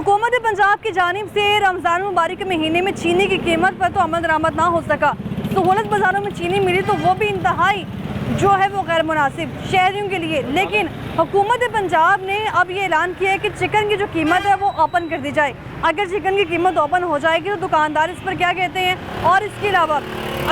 हुकूमत पंजाब की जानिब से रमज़ान मुबारक के महीने में चीनी की कीमत पर तो अमल दरामद ना हो सका। सहूलत बाज़ारों में चीनी मिली तो वो भी इंतहाई जो है वो गैर मुनासिब शहरियों के लिए। लेकिन हुकूमत पंजाब ने अब ये ऐलान किया है कि चिकन की जो कीमत है वो ओपन कर दी जाए। अगर चिकन की कीमत ओपन हो जाएगी तो दुकानदार इस पर क्या कहते हैं, और इसके अलावा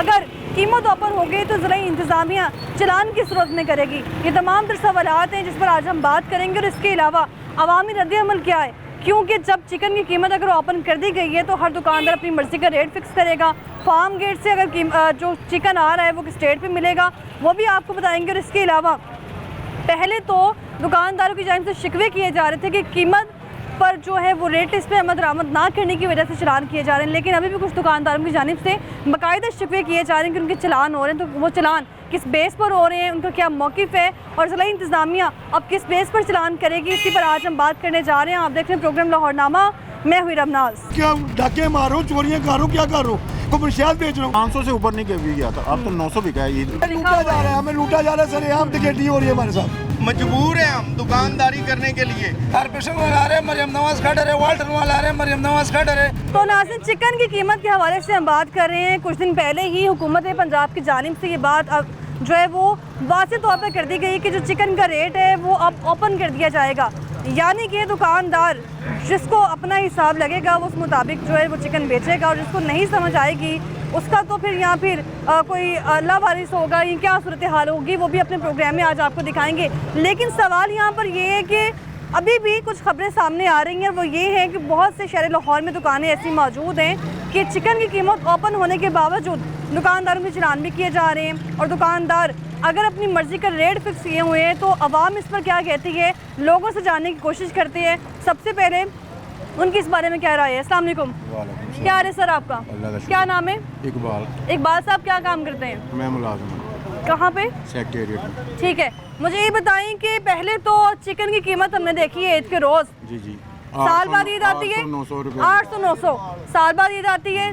अगर कीमत ओपन हो गई तो ज़रा इंतज़ामिया चलान की सूरत में करेगी। ये तमाम तर सवालात हैं जिस पर आज हम बात करेंगे। और इसके अलावा अवामी रद्द-ए-अमल क्या है, क्योंकि जब चिकन की कीमत अगर ओपन कर दी गई है तो हर दुकानदार अपनी मर्ज़ी का रेट फिक्स करेगा। फार्म गेट से अगर जो चिकन आ रहा है वो किस रेट पे मिलेगा वो भी आपको बताएंगे। और इसके अलावा पहले तो दुकानदारों की जानिब से शिकवे किए जा रहे थे कि कीमत पर जो है वो रेट इस पर अमल दरामद ना करने की वजह से चलान किए जा रहे हैं, लेकिन अभी भी कुछ दुकानदारों की जानिब से बाकायदा शिकवे किए जा रहे हैं कि उनके चलान हो रहे हैं। तो वो चलान किस बेस पर हो रहे हैं, उनका क्या मौक़िफ़ है और ज़िला इंतज़ामिया अब किस बेस पर चलान करेगी, इसी पर आज हम बात करने जा रहे हैं। आप देख रहे हैं प्रोग्राम लाहौरनामा, मैं हुई रमनाज। क्या डाके मारो, चोरियां करो, क्या करो, को प्रसाद बेच रहा हूँ। 500 से ऊपर नहीं कभी गया था, अब तो 900 बिका है। ये लूटा जा रहा है, हमें लूटा जा रहा है, सरेआम टिकट हो रही है हमारे साथ। मजबूर है हम दुकानदारी करने के लिए। कारपोरेशन वाला आ रहे हैं, मरियम नवाज खड़ा रहे, वाल्टर वाला आ रहे हैं, मरियम नवाज खड़ा रहे। तो नाज़रीन, चिकन की कीमत के हवाले से हम बात कर रहे हैं। कुछ दिन पहले ही हुकूमत पंजाब की जानिब से ये बात अब जो है वो वाज़ेह तौर पर कर दी गई कि जो चिकन का रेट है वो अब ओपन कर दिया जाएगा, यानी कि दुकानदार जिसको अपना हिसाब लगेगा वो उस मुताबिक जो है वो चिकन बेचेगा, और जिसको नहीं समझ आएगी उसका तो फिर या फिर कोई अल्लाह वारिस होगा, ये क्या सूरत हाल होगी वो भी अपने प्रोग्राम में आज आपको दिखाएंगे। लेकिन सवाल यहाँ पर ये है कि अभी भी कुछ खबरें सामने आ रही हैं, वो ये है कि बहुत से शहर लाहौर में दुकानें ऐसी मौजूद हैं कि चिकन की कीमत ओपन होने के बावजूद दुकानदारों के चलान भी किए जा रहे हैं। और दुकानदार अगर अपनी मर्ज़ी का रेट फिक्स किए हुए हैं तो आवाम इस पर क्या कहती है, लोगों से जानने की कोशिश करते हैं। सबसे पहले उनकी इस बारे में क्या राय है। अस्सलाम वालेकुम। क्या हाल है सर आपका, क्या नाम है? इकबाल। इकबाल साहब क्या काम करते हैं? मैं मुलाजिम हूँ। कहाँ पे? सेक्रेटेरिएट में। ठीक है, मुझे ये बताएं कि पहले तो चिकन की कीमत हमने देखी है ईद के रोज़, जी जी, साल बाद ईद आती है 800-900, साल बाद ईद आती है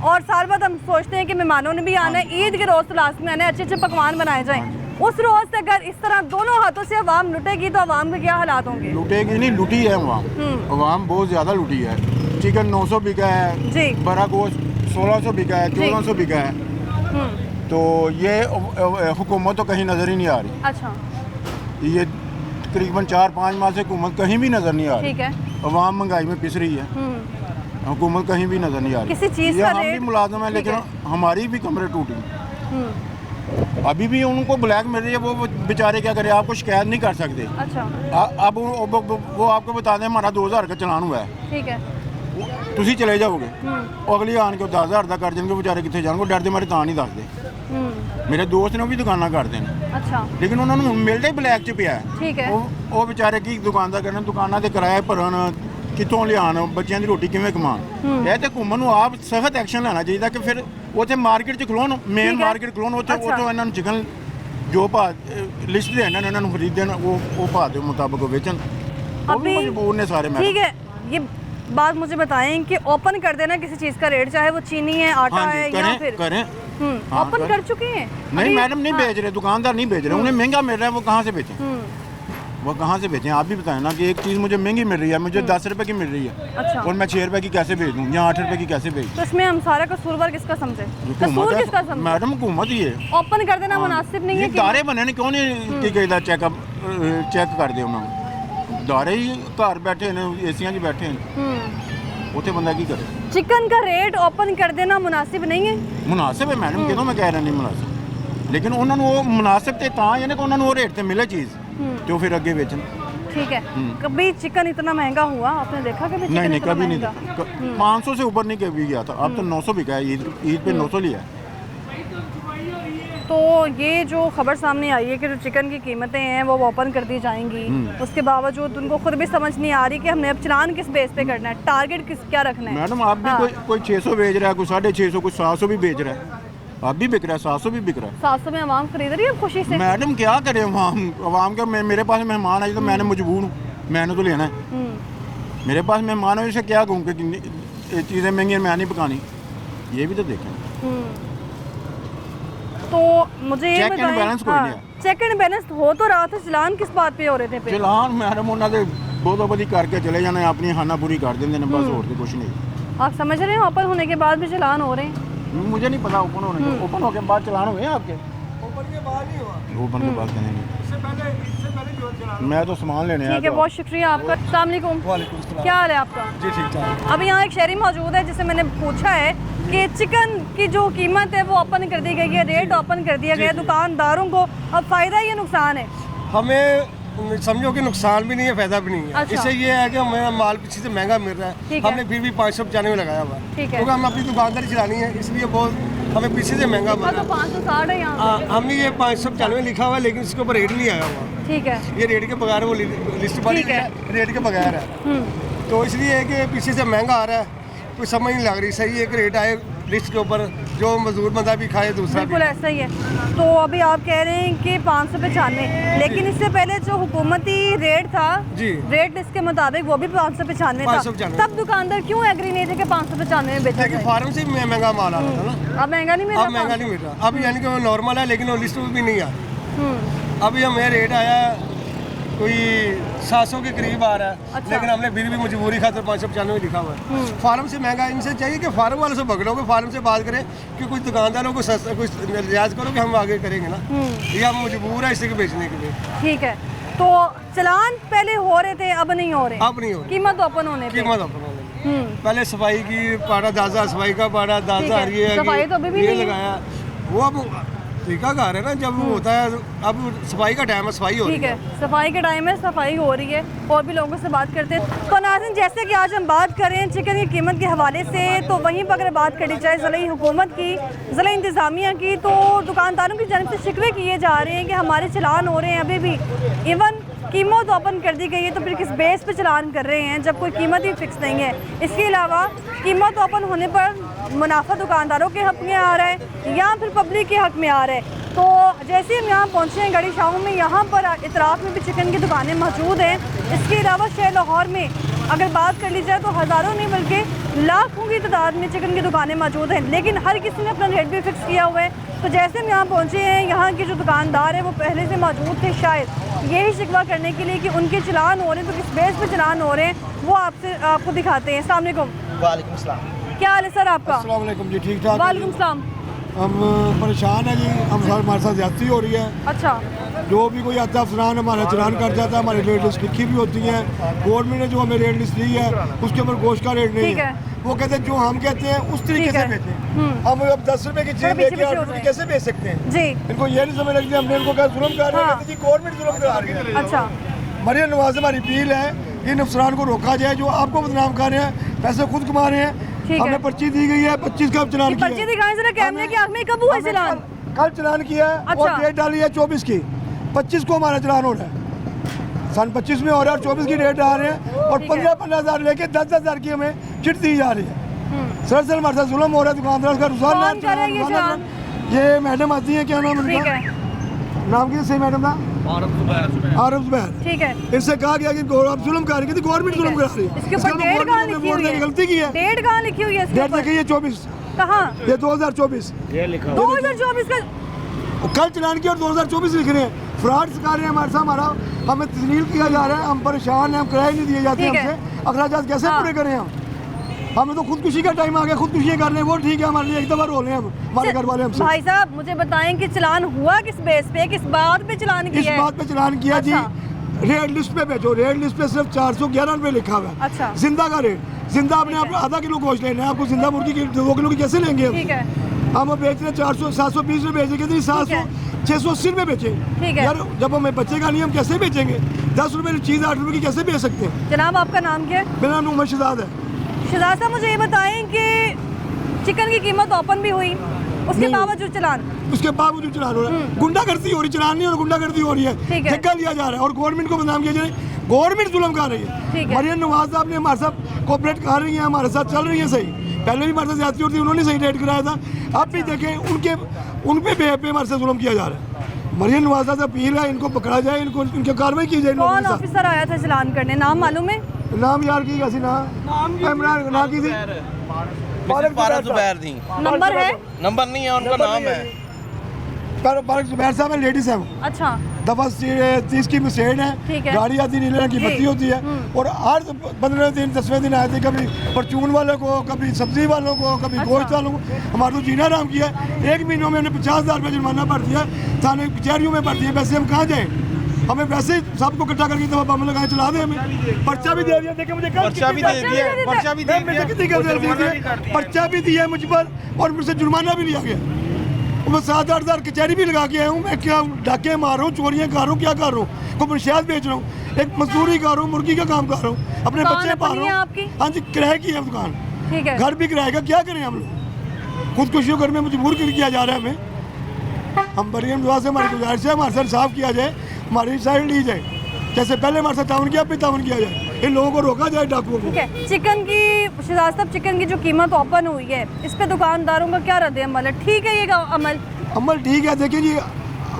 और साल बाद हम सोचते हैं कि मेहमानों ने भी आना है, ईद के रोज़ तो लास्ट में आना है, अच्छे अच्छे पकवान बनाए जाएं। उस रोज़ से अगर इस तरह दोनों हाथों से अवाम लुटेगी तो अवाम के क्या हालात होंगे? लुटेगी नहीं, लुटी है अवाम बहुत ज़्यादा लुटी है। चिकन 900 बिका है जी, बड़ा गोश्त 1600 बिका है, 1400 बिका है। तो ये हुकूमत तो कहीं नज़र ही नहीं आ रही। अच्छा, ये तकरीबन 4-5 माह से हुकूमत कहीं भी नज़र नहीं आ रही। ठीक है। अवाम महंगाई में पिस रही है, हुकूमत कहीं भी नज़र नहीं आ रही। किसी चीज़ का हम भी रेट मुलाजिम है, लेकिन हमारी भी कमरे टूटी। अभी भी उनको ब्लैक मिल रही है, वो बेचारे क्या करें, आपको शिकायत नहीं कर सकते। अच्छा, अब वो आपको बता दें हमारा 2000 का चलान हुआ है, ठीक है। तुसी चले जाओगे, अगली आन के 10,000 का कर देंगे, बेचारे कितने जाएंगे, डरते मारे तां नहीं दसते। मेरे दोस्त ने भी दुकाना करते हैं, अच्छा, लेकिन उन्होंने मिलते ही ब्लैक च पिया है। ठीक है। वो बेचारे की दुकानदार करन, दुकाना के किराए भरन, कितों लियान, बच्चों की रोटी किवें कमान। यह तो हुकूमत को आप सख्त एक्शन लेना चाहिए कि फिर उत्थे मार्केट च खलोन, मेन मार्केट खलोन, उत्थे इन्होंने चिकन जो भाव लिस्ट देन इन्होंने खरीदन, वो भाव के मुताबिक बेचन। अभी मजबूर ने सारे। ठीक है, ये बात मुझे बताएं कि ओपन कर देना किसी चीज़ का रेट, चाहे वो चीनी है, आटा है, या फिर करें ओपन कर चुके हैं? नहीं मैडम, नहीं बेच रहे, दुकानदार नहीं बेच रहे, उन्हें महंगा मिल रहा है, वो कहाँ से बेचें? वो कहाँ से बेचें? आप भी बताएं ना कि एक चीज़ मुझे महंगी मिल रही है, मुझे 10 रुपए की मिल रही है, अच्छा, और मैं 6 रुपए की कैसे बेच दूँ या 8 रुपए की कैसे बेच दूँ? तो इसमें हम सारा कसूरवार किसका समझे? कसूर किसका समझे? मैडम हुकूमत ही है। ओपन कर देना मुनासिब नहीं है? दारे बने ने क्यों नहीं कि कहता चेक कर दे उन्होंने, दारे ही घर बैठे ने, एसियां च बैठे हैं, उत्थे बंदा की करे? चिकन का रेट ओपन कर देना मुनासिब नहीं है? मुनासिब है मैडम, क्यों मैं कह रहा नहीं मुनासिब, लेकिन उन्होंने वो मुनासिब थे तां यानी कि उन्होंने वो रेट ते मिले चीज़ तो फिर अगे बेचन। ठीक है। कभी चिकन इतना महंगा हुआ आपने देखा? कभी नहीं, कभी नहीं। 500 से ऊपर नहीं कभी गया था, अब तो 900 बिका है, ईद पे 900 लिया है। तो ये जो खबर सामने आई है कि जो चिकन की कीमतें हैं वो ओपन कर दी जाएंगी, उसके बावजूद उनको खुद भी समझ नहीं आ रही कि हमने अब चलान किस बेस पे करना है, टारगेट क्या रखना है। मैडम आप भी कोई 600 बेच रहा है, कोई 650, कोई 700 भी बेच रहा है, आप भी बिक रहा है, 700 भी बिक रहा है। 700 में आवाम खरीद रही है खुशी से। मैडम क्या करें, आवाम का मेरे पास मेहमान आए तो मैंने मजबूर हूँ, मैंने तो लेना है। मेरे पास मेहमान है, इसे क्या कहूँ कि चीज़ें महंगी मैं नहीं पकानी, ये भी तो देखें। तो मुझे ये बताएं, चेक एंड बैलेंस हो तो रहा था, चलान किस बात पे हो रहे थे? चलान मैडम उन्होंने ਬੋਦੋਬਦੀ ਕਰਕੇ ਚਲੇ ਜਾਣਾ ਆਪਣੀ ਖਾਨਾ ਪੂਰੀ ਕਰ ਦਿੰਦੇ ਨੇ बस और तो कुछ नहीं। आप समझ रहे हैं ओपन होने के बाद भी चलान हो रहे हैं? मुझे नहीं पता ओपन होने के ओपन होने के बाद चलान हुए हैं आपके? ओपन के बाद नहीं हुआ, ओपन के बाद कहीं नहीं। इससे पहले जो चला। मैं तो सामान लेने ठीक है, बहुत शुक्रिया आपका। अस्सलाम वालेकुम। वालेकुम सलाम। क्या हाल है आपका? जी ठीक ठाक। अब यहाँ एक शहरी मौजूद है जिसे मैंने पूछा है कि चिकन की जो कीमत है वो ओपन कर दी गई है, रेट ओपन कर दिया गया है, दुकानदारों को अब फ़ायदा या नुकसान है? हमें समझो कि नुकसान भी नहीं है, फायदा भी नहीं है। अच्छा। इससे ये है कि हमें माल पीछे से महंगा मिल रहा ठीक है, है। हमने फिर भी 595 लगाया हुआ है ठीक है। क्योंकि हम अपनी दुकानदारी चलानी है, इसलिए बहुत हमें पीछे से महंगा मिल तो रहा 560 है यहाँ है। हमने ये 595 लिखा हुआ है, लेकिन इसके ऊपर रेट नहीं आया हुआ। पे। ठीक है। ये रेट के बगैर वो लिस्ट बनी ठीक है। है, रेट के बगैर है। तो इसलिए है कि पीछे से महंगा आ रहा है, कोई समझ नहीं लग रही। सही एक रेट आए लिस्ट के ऊपर, जो मजदूर बंदा भी खाए दूसरा बिल्कुल भी। ऐसा ही है। तो अभी आप कह रहे हैं कि 595, लेकिन इससे पहले जो हुकूमती रेट था, जी। रेट लिस्ट के मुताबिक वो भी 595 था। 595 तब दुकानदार क्यों एग्री नहीं थे कि 595 में बेचा कि जाए? फार्म से ही महंगा माल आ रहा था ना, अब महंगा नहीं मिल अब रहा? महंगा नहीं मिल रहा। अब यानी कि वो नॉर्मल है, लेकिन वो लिस्ट में भी नहीं आ। हम्म, अभी हमें रेट आया कोई 700 के करीब आ रहा है। अच्छा। लेकिन हमने फिर भी मजबूरी खातर 595 लिखा हुआ है। फार्म से महंगा। इनसे चाहिए कि फार्म वाले से पकड़ो, कि फार्म से बात करें कि कुछ दुकानदारों को सस्ता कुछ रियाज करो कि हम आगे करेंगे ना। ये हम मजबूर है इसी के बेचने के लिए। ठीक है। तो चलान पहले हो रहे थे, अब नहीं हो रहे? अब नहीं हो रही कीमत ओपन होने पे? कीमत अपना लेंगे। हम्म, पहले सफाई की पाड़ा 10,000, सफाई का पाड़ा 10,000, ठीक है। ये सफाई तो अभी भी ये नहीं है। लगाया। वो अब तरीका कार है ना, जब होता है अब सफाई का टाइम है, सफाई हो रही ठीक है। सफाई के टाइम में सफाई हो रही है, और भी लोगों से बात करते हैं। तो नाज़रीन, जैसे कि आज हम बात करें चिकन की कीमत के हवाले से, तो वहीं पर अगर बात करी जाए ज़िला हुकूमत की, ज़िला इंतज़ामिया की, तो दुकानदारों की जानिब से शिकवे किए जा रहे हैं कि हमारे चलान हो रहे हैं अभी भी। इवन कीमत ओपन कर दी गई है, तो फिर किस बेस पे चलान कर रहे हैं जब कोई कीमत ही फिक्स नहीं है? इसके अलावा कीमत ओपन होने पर मुनाफा दुकानदारों के हक़ में आ रहा है या फिर पब्लिक के हक़ में आ रहा है? तो जैसे हम यहाँ पहुँचे हैं गड़ी शाहों में, यहाँ पर इतराफ़ में भी चिकन की दुकानें मौजूद हैं। इसके अलावा शहर लाहौर में अगर बात कर ली जाए तो हज़ारों नहीं बल्कि लाखों की तादाद में चिकन की दुकानें मौजूद हैं, लेकिन हर किसी ने अपना रेट भी फिक्स किया हुआ है। तो जैसे हम यहाँ पहुँचे हैं, यहाँ के जो दुकानदार हैं वो पहले से मौजूद थे, शायद यही शिकवा करने के लिए कि उनके चलान हो रहे हैं, तो किस बेस पे चलान हो रहे हैं वो आपको दिखाते हैं। अस्सलाम वालेकुम। वालेकुम सलाम। क्या हाल है सर आपका? अस्सलाम वालेकुम जी, ठीक ठाक है वालेकुम जी। सलाम। हम परेशान हैं जी, हमारे साथ ज्यादती हो रही है। अच्छा। जो भी कोई आता है अफसरान हमारा चलान कर जाता है, हमारी रेट लिस्ट लिखी भी होती है। गवर्नमेंट ने जो हमें रेट लिस्ट दी है उसके ऊपर गोश्त का रेट नहीं ठीक है। है। वो कहते हैं जो हम कहते हैं उस तरीके ठीक से है। बेचें। हम अब 10 रुपए की थोड़ा चीज पीछे लेके पीछे 8 हो रुपए रहे की हैं। कैसे बेच सकते हैं? जी। इनको ये नहीं समझ लगती, हमने इनको कहा जुल्म कर रहे हैं। हाँ। कहते जी गवर्नमेंट जुल्म करा रही है। अच्छा। मरियम नवाज हमारी अपील है कि इन अफसरान को रोका जाए जो आपको बदनाम कर रहे हैं, पैसे खुद कमा रहे हैं। ठीक है। हमें पर्ची दी गई है, 25 का चलान किया पर्ची है। दिखाएं जरा कैमरे की आँख में, कब हुआ हमने चलान? कल चलान किया है अच्छा। और डेट डाली है 24 की। 25 को हमारा चलान हो रहा है, सन 25 में हो रहा है और 24 की डेट आ रहे हैं और ठीक है। 15-15 हज़ार लेके 10-10 की हमें चिट दी जा रही है। सर हमारे साथ जुल्म हो रहा है, दुकानदार का कौन कर रहा है ये रुझान। ये मैडम आती है, क्या नाम है ठीक उनका? है। नाम की सही मैडम था आरफ जुबैर। ठीक है। इनसे कहा गया कि आप जुल्म कर रही है, गवर्नमेंट जुल्म करा रही है। इसके ऊपर डेट कहाँ लिखी हुई है? गलती की है। डेट कहाँ लिखी हुई है इसके डेट ऊपर? देखिए 24, कहाँ? ये 2024 2024 का। कल चलान किया और 2024 लिख रहे हैं। फ्रॉड सिखा रहे हैं हमारे साथ, हमारा हमें तस्लील किया जा रहा है, हम परेशान हैं, हम किराए नहीं दिए जाते ठीक है। हमसे। अखराजात कैसे हाँ। पूरे करें हम? हमें तो खुदकुशी का टाइम आ गया, खुदकुशी कर रहे हैं, वो ठीक है, हमारे लिए एक दफा रो रहे हैं हम, हमारे घर वाले हमसे। भाई साहब मुझे बताएं कि चलान हुआ किस बेस पे, किस बात पे चलान इस किया है? बात पे चलान किया जी, अच्छा। रेट लिस्ट पे बेचो। रेट लिस्ट पे सिर्फ 411 रुपये लिखा हुआ है। अच्छा। जिंदा का रेट, जिंदा आपने आप आधा किलो गोश्त लेना है, आपको जिंदा मुर्गी की 2 किलो की कैसे लेंगे हम? ठीक है। हम बेच रहे हैं 400 720 रुपये बेचेंगे, तो 700 680 रुपये बेचें। ठीक है। यार जब हमें बचेगा नहीं हम कैसे बेचेंगे? 10 रुपये की चीज़ 8 रुपये की कैसे बेच सकते हैं? जनाब आपका नाम क्या है? मेरा नाम उमर शहजाद है। शहजाद साहब मुझे ये बताएं कि चिकन की कीमत ओपन भी हुई, उसके नहीं। बावजूद चलान? उसके बावजूद चलान हो रहा है, गुंडागर्दी हो रही, चलान नहीं हो रहा, गुंडागर्दी हो रही है, ठीक है। ठेका लिया जा रहा है और गवर्नमेंट को बदनाम किया जा रहा है। गवर्नमेंट जुल्म कर रही ठीक है। है। मरियम नवाज साहब ने हमारे साथ कोऑपरेट कर रही है, हमारे साथ चल रही है सही। पहले भी हमारे साथ ज्यादती होती थी, उन्होंने सही रेट कराया था। अब भी देखें उन पे हमारे साथ जुल्म किया जा रहा है। मरियम नवाज साहब से अपील है, इनको पकड़ा जाए, इनको इनकी कार्रवाई की जाए। इन लोगों कौन के साथ। ऑफिसर आया था चलान करने, नाम मालूम है? नाम यार की कैसी नाम इमरान ना की थी, फारक जुबैर थी। नंबर है? नंबर नहीं है, उनका नाम है पर जुबैर साहब है, लेडीज है वो, अच्छा, दफा 30 की मिसेड ठीक है, है। गाड़ी आती नीले रंग की जी। बत्ती होती है, और हर 15 दिन 10वें दिन आए थे, कभी परचून वालों को, कभी सब्जी वालों को, कभी अच्छा। गोश्त वालों को। हमारा तो जीना आराम किया है। 1 महीनों में हमने 50,000 रुपये जुर्माना भर दिया, थाने कचहरियों में भर दिया। वैसे हम कहाँ जाएँ, हमें वैसे ही सबको इकट्ठा करके दफा बम लगाए चला दे, हमें पर्चा भी दे दिया। देखिए मुझे कल पर्चा भी दे दिया, पर्चा भी दे दिया, कितनी गलती है, पर्चा भी दिया है मुझ पर और मुझसे जुर्माना भी लिया गया। मैं 7-8 हज़ार कचहरी भी लगा के आया हूँ। मैं क्या डाके मार रहा हूँ, चोरियाँ कर रहा हूँ, क्या कर रहा हूँ, कोई प्रसाद बेच रहा हूँ, एक मजदूरी कर रहा हूँ, मुर्गी का काम कर रहा हूँ, अपने दुकान बच्चे पाल अपनी है रहा आपकी? हूँ। हाँ जी, किराए की है दुकान, ठीक है। घर भी किराए का। क्या करें हम लोग, खुदकुशियों करने में मजबूर किया जा रहा है हमें। हम मरियम दुआ से हमारी गुजारिश है, हमारे साथ साफ किया जाए, हमारी साइड ली जाए, जैसे पहले हमारे साथ ताउन किया, अब भी ताउन किया जाए, इन लोगों को रोका जाए, डाकुओं को। ठीक है, चिकन की शहजाद साहब, चिकन की जो कीमत ओपन हुई है, इस पे दुकानदारों का क्या रद्द अमल है? ठीक है ये अमल? अमल ठीक है। देखिए जी,